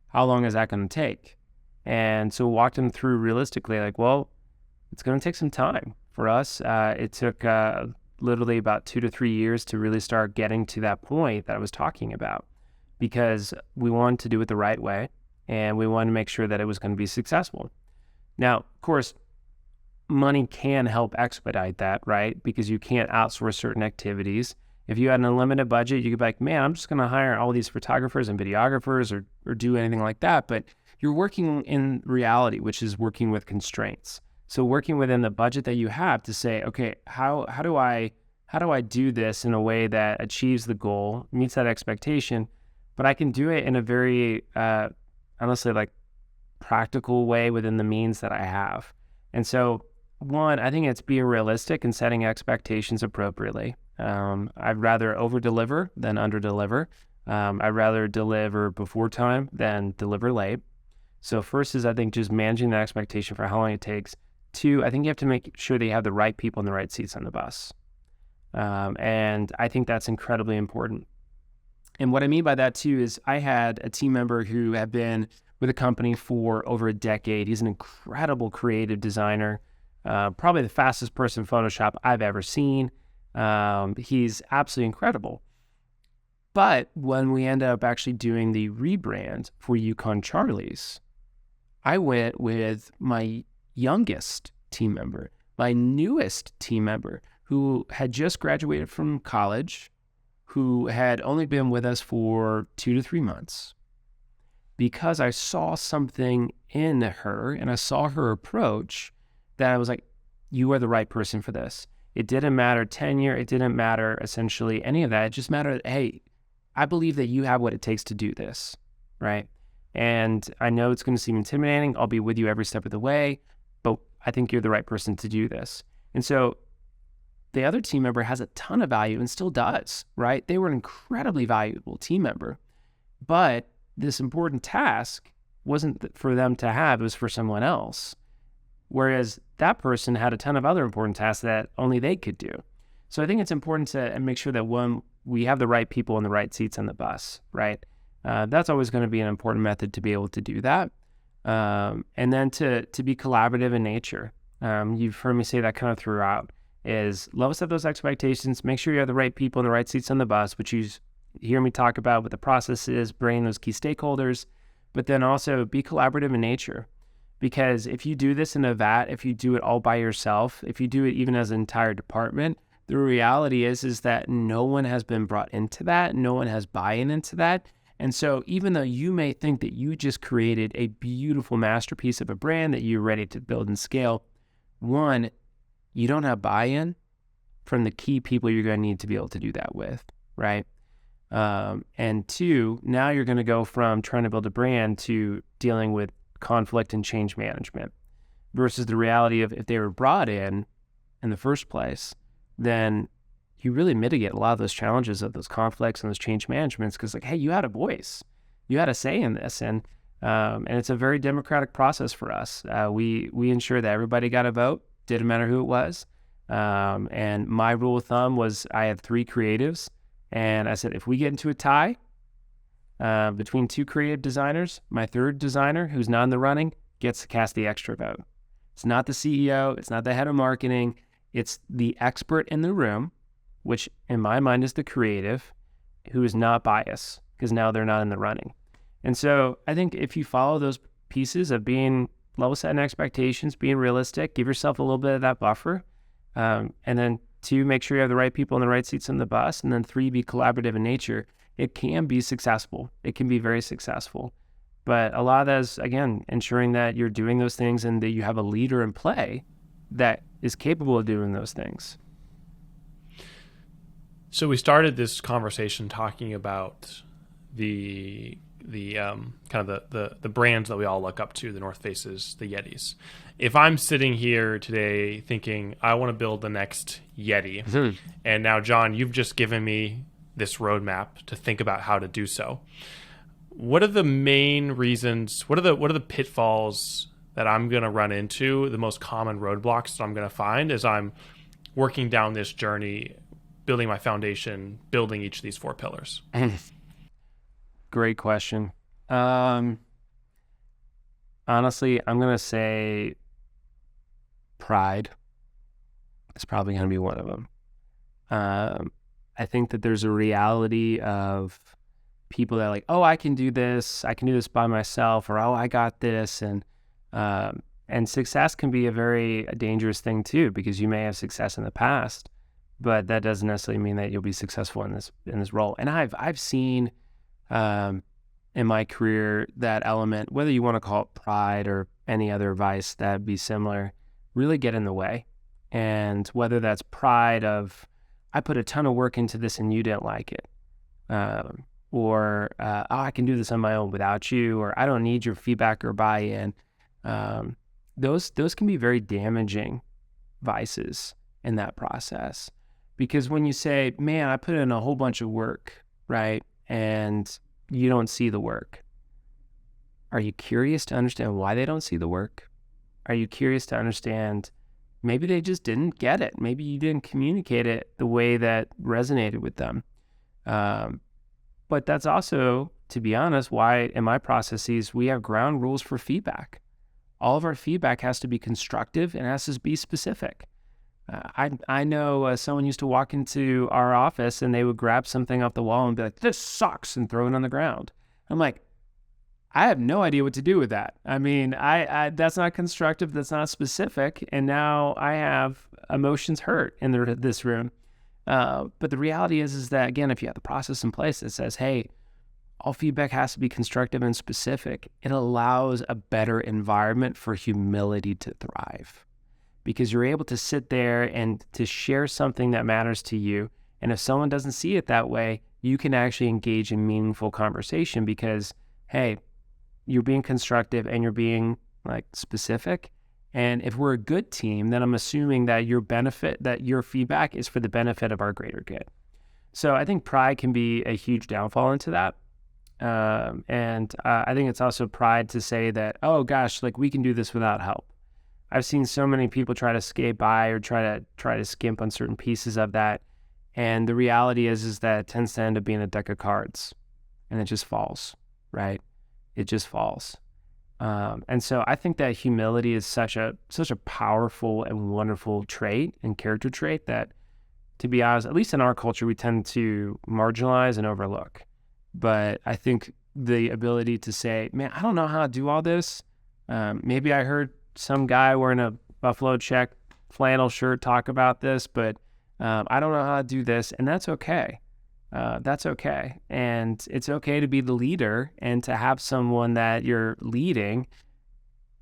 how long is that going to take? And so walked them through realistically, like, well, it's going to take some time for us. It took literally about 2 to 3 years to really start getting to that point that I was talking about, because we wanted to do it the right way and we wanted to make sure that it was going to be successful. Now, of course, money can help expedite that, right? Because you can't outsource certain activities. If you had an unlimited budget, you could be like, man, I'm just going to hire all these photographers and videographers or do anything like that. But you're working in reality, which is working with constraints. So working within the budget that you have to say, okay, how do I do this in a way that achieves the goal, meets that expectation, but I can do it in a very, honestly, like practical way within the means that I have. And so, one, I think it's being realistic and setting expectations appropriately. I'd rather over-deliver than under-deliver. I'd rather deliver before time than deliver late. So first is, I think, just managing the expectation for how long it takes. 2, I think you have to make sure that you have the right people in the right seats on the bus. And I think that's incredibly important. And what I mean by that, too, is I had a team member who had been with a company for over a decade. He's an incredible creative designer, probably the fastest person in Photoshop I've ever seen. He's absolutely incredible. But when we ended up actually doing the rebrand for Yukon Charlie's, I went with my youngest team member, my newest team member, who had just graduated from college, who had only been with us for 2 to 3 months, because I saw something in her and I saw her approach that I was like, you are the right person for this. It didn't matter tenure. It didn't matter essentially any of that. It just mattered, hey, I believe that you have what it takes to do this, right? And I know it's going to seem intimidating. I'll be with you every step of the way, but I think you're the right person to do this. And so the other team member has a ton of value and still does, right? They were an incredibly valuable team member, but this important task wasn't for them to have, it was for someone else. Whereas that person had a ton of other important tasks that only they could do. So I think it's important to make sure that, one, we have the right people in the right seats on the bus, right? That's always going to be an important method to be able to do that. And then to be collaborative in nature. You've heard me say that kind of throughout, is level set those expectations, make sure you have the right people in the right seats on the bus, which you hear me talk about what the process is, bringing those key stakeholders, but then also be collaborative in nature. Because if you do this in a vat, if you do it all by yourself, if you do it even as an entire department, the reality is that no one has been brought into that, no one has buy-in into that. And so even though you may think that you just created a beautiful masterpiece of a brand that you're ready to build and scale, one, you don't have buy-in from the key people you're going to need to be able to do that with, right? And 2, now you're going to go from trying to build a brand to dealing with conflict and change management, versus the reality of, if they were brought in the first place, then you really mitigate a lot of those challenges of those conflicts and those change managements, because, like, hey, you had a voice, you had a say in this, and it's a very democratic process for us. We ensure that everybody got a vote, didn't matter who it was. And my rule of thumb was, I had 3 creatives, and I said, if we get into a tie between 2 creative designers, my third designer, who's not in the running, gets to cast the extra vote. It's not the CEO, it's not the head of marketing, it's the expert in the room, which in my mind is the creative, who is not biased, because now they're not in the running. And so I think if you follow those pieces of being level setting expectations, being realistic, give yourself a little bit of that buffer, and then 2, make sure you have the right people in the right seats on the bus. And then 3, be collaborative in nature. It can be successful. It can be very successful. But a lot of that is, again, ensuring that you're doing those things and that you have a leader in play that is capable of doing those things. So we started this conversation talking about the kind of the brands that we all look up to, the North Faces, the Yetis. If I'm sitting here today thinking I want to build the next Yeti, and now Jon, you've just given me this roadmap to think about how to do so. What are the main reasons? What are the pitfalls that I'm going to run into? The most common roadblocks that I'm going to find as I'm working down this journey, building my foundation, building each of these 4 pillars. Great question. Honestly, I'm going to say pride is probably going to be one of them. I think that there's a reality of people that are like, oh, I can do this by myself, or oh, I got this. And success can be a very dangerous thing too, because you may have success in the past, but that doesn't necessarily mean that you'll be successful in this role. And I've seen in my career that element, whether you want to call it pride or any other vice that be similar, really get in the way. And whether that's pride of, I put a ton of work into this and you didn't like it, or oh, I can do this on my own without you, or I don't need your feedback or buy-in. Those can be very damaging vices in that process, because when you say, man, I put in a whole bunch of work, right, and you don't see the work, are you curious to understand why they don't see the work? Are you curious to understand maybe they just didn't get it? Maybe you didn't communicate it the way that resonated with them. But that's also, to be honest, why in my processes, we have ground rules for feedback. All of our feedback has to be constructive and has to be specific. I know someone used to walk into our office and they would grab something off the wall and be like, this sucks, and throw it on the ground. I'm like, I have no idea what to do with that. I mean, I that's not constructive, that's not specific, and now I have emotions hurt in this room. But the reality is that, again, if you have the process in place that says, hey, all feedback has to be constructive and specific, it allows a better environment for humility to thrive, because you're able to sit there and to share something that matters to you. And if someone doesn't see it that way, you can actually engage in meaningful conversation because, hey, you're being constructive and you're being specific. And if we're a good team, then I'm assuming that your feedback is for the benefit of our greater good. So I think pride can be a huge downfall into that. And I think it's also pride to say that, oh gosh, we can do this without help. I've seen so many people try to skate by or try to skimp on certain pieces of that. And the reality is that it tends to end up being a deck of cards, and it just falls, right? It just falls. And so I think that humility is such a powerful and wonderful trait and character trait that, to be honest, at least in our culture, we tend to marginalize and overlook. But I think the ability to say, man, I don't know how to do all this. Maybe I heard some guy wearing a Buffalo Check flannel shirt talk about this, but I don't know how to do this, and that's okay. That's okay. And it's okay to be the leader and to have someone that you're leading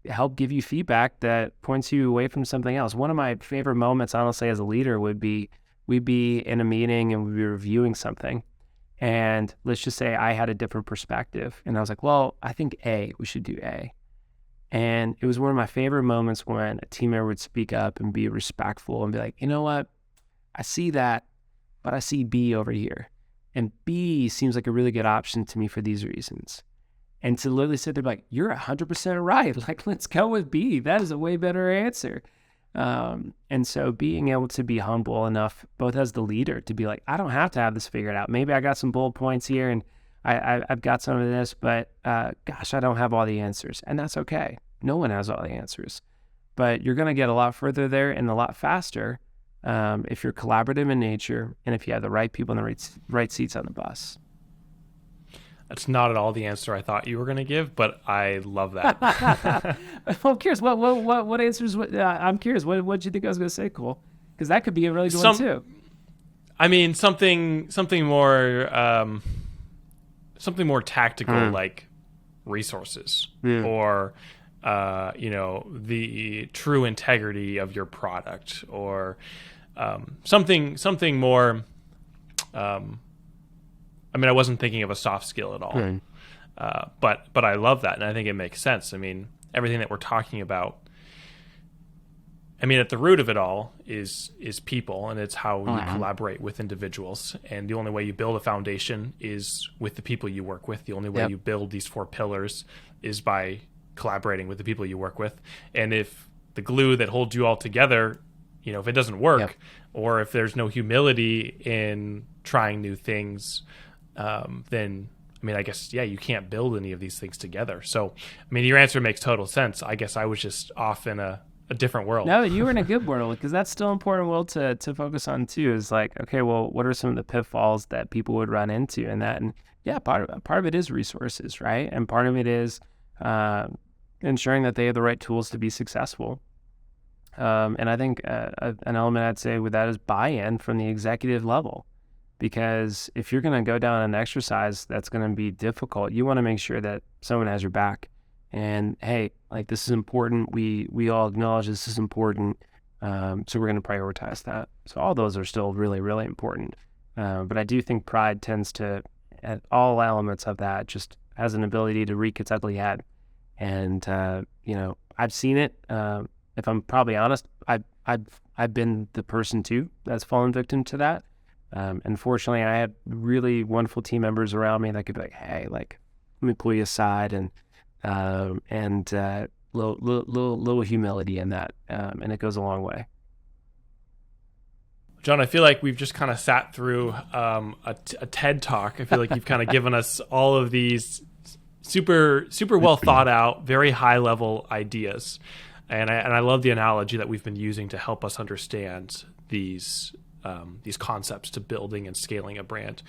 help give you feedback that points you away from something else. One of my favorite moments, honestly, as a leader would be, we'd be in a meeting and we'd be reviewing something. And let's just say I had a different perspective. And I was like, well, I think we should do A. And it was one of my favorite moments when a team member would speak up and be respectful and be like, you know what? I see that, but I see B over here. And B seems like a really good option to me for these reasons. And to literally sit there and be like, you're 100% right. Let's go with B. That is a way better answer. And so being able to be humble enough, both as the leader, to be like, I don't have to have this figured out. Maybe I got some bullet points here and I've got some of this, but gosh, I don't have all the answers. And that's okay. No one has all the answers. But you're going to get a lot further there and a lot faster if you're collaborative in nature and if you have the right people in the right seats on the bus. That's not at all the answer I thought you were going to give, but I love that. I'm curious. What answers? I'm curious. What did you think I was going to say, Cole? Because that could be a really good one too. I mean, something more tactical, like resources or the true integrity of your product, or something more. I mean, I wasn't thinking of a soft skill at all, but I love that, and I think it makes sense. I mean, everything that we're talking about. I mean, at the root of it all is people, and it's how you collaborate with individuals. And the only way you build a foundation is with the people you work with. The only way you build these 4 pillars is by collaborating with the people you work with. And if the glue that holds you all together, if it doesn't work, or if there's no humility in trying new things, then I mean, I guess, you can't build any of these things together. So, I mean, your answer makes total sense. I guess I was just off in a different world. No, you were in a good world, because that's still important world to focus on too. Is like, okay, well, what are some of the pitfalls that people would run into in that? And part of it is resources, right? And part of it is ensuring that they have the right tools to be successful. And I think an element I'd say with that is buy-in from the executive level, because if you're going to go down an exercise that's going to be difficult, you want to make sure that someone has your back. And hey, like, this is important. We all acknowledge this is important. So we're going to prioritize that. So all those are still really, really important. But I do think pride tends to, at all elements of that, just has an ability to wreak its ugly head. And, I've seen it. If I'm probably honest, I've been the person too that's fallen victim to that. Unfortunately, I had really wonderful team members around me that could be like, hey, like, let me pull you aside and little humility in that, and it goes a long way. Jon, I feel like we've just kind of sat through a TED Talk. I feel like you've kind of given us all of these super well thought out, very high level ideas, and I love the analogy that we've been using to help us understand these concepts to building and scaling a brand.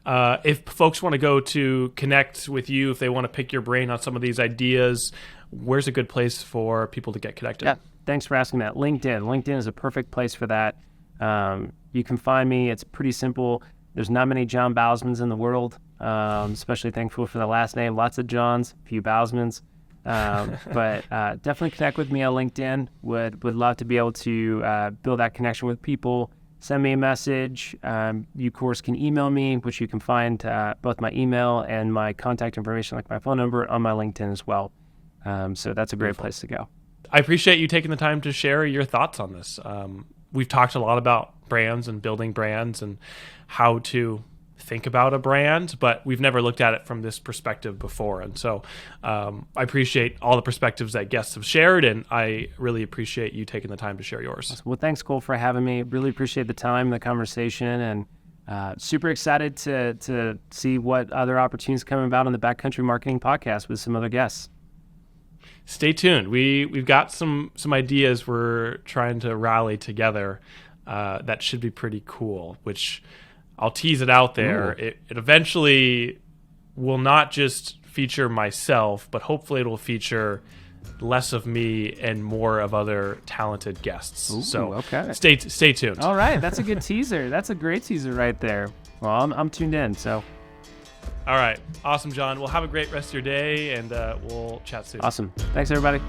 If folks want to go to connect with you, if they want to pick your brain on some of these ideas, where's a good place for people to get connected? Yeah, thanks for asking that. LinkedIn is a perfect place for that. You can find me. It's pretty simple. There's not many Jon Bausmans in the world, especially thankful for the last name. Lots of Johns, a few Bausmans. But definitely connect with me on LinkedIn. Would love to be able to build that connection with people. Send me a message. You, of course, can email me, which you can find both my email and my contact information, like my phone number, on my LinkedIn as well. So that's a great place to go. I appreciate you taking the time to share your thoughts on this. We've talked a lot about brands and building brands and how to think about a brand, but we've never looked at it from this perspective before. And so I appreciate all the perspectives that guests have shared, and I really appreciate you taking the time to share yours. Well, thanks, Cole, for having me. Really appreciate the time, the conversation, and super excited to see what other opportunities come about on the Backcountry Marketing Podcast with some other guests. Stay tuned. We've got some ideas we're trying to rally together that should be pretty cool, which I'll tease it out there. It eventually will not just feature myself, but hopefully it will feature less of me and more of other talented guests. Okay. Stay tuned. All right, that's a good teaser. That's a great teaser right there. Well, I'm tuned in. So. All right, awesome, Jon. Well, have a great rest of your day, and we'll chat soon. Awesome. Thanks, everybody.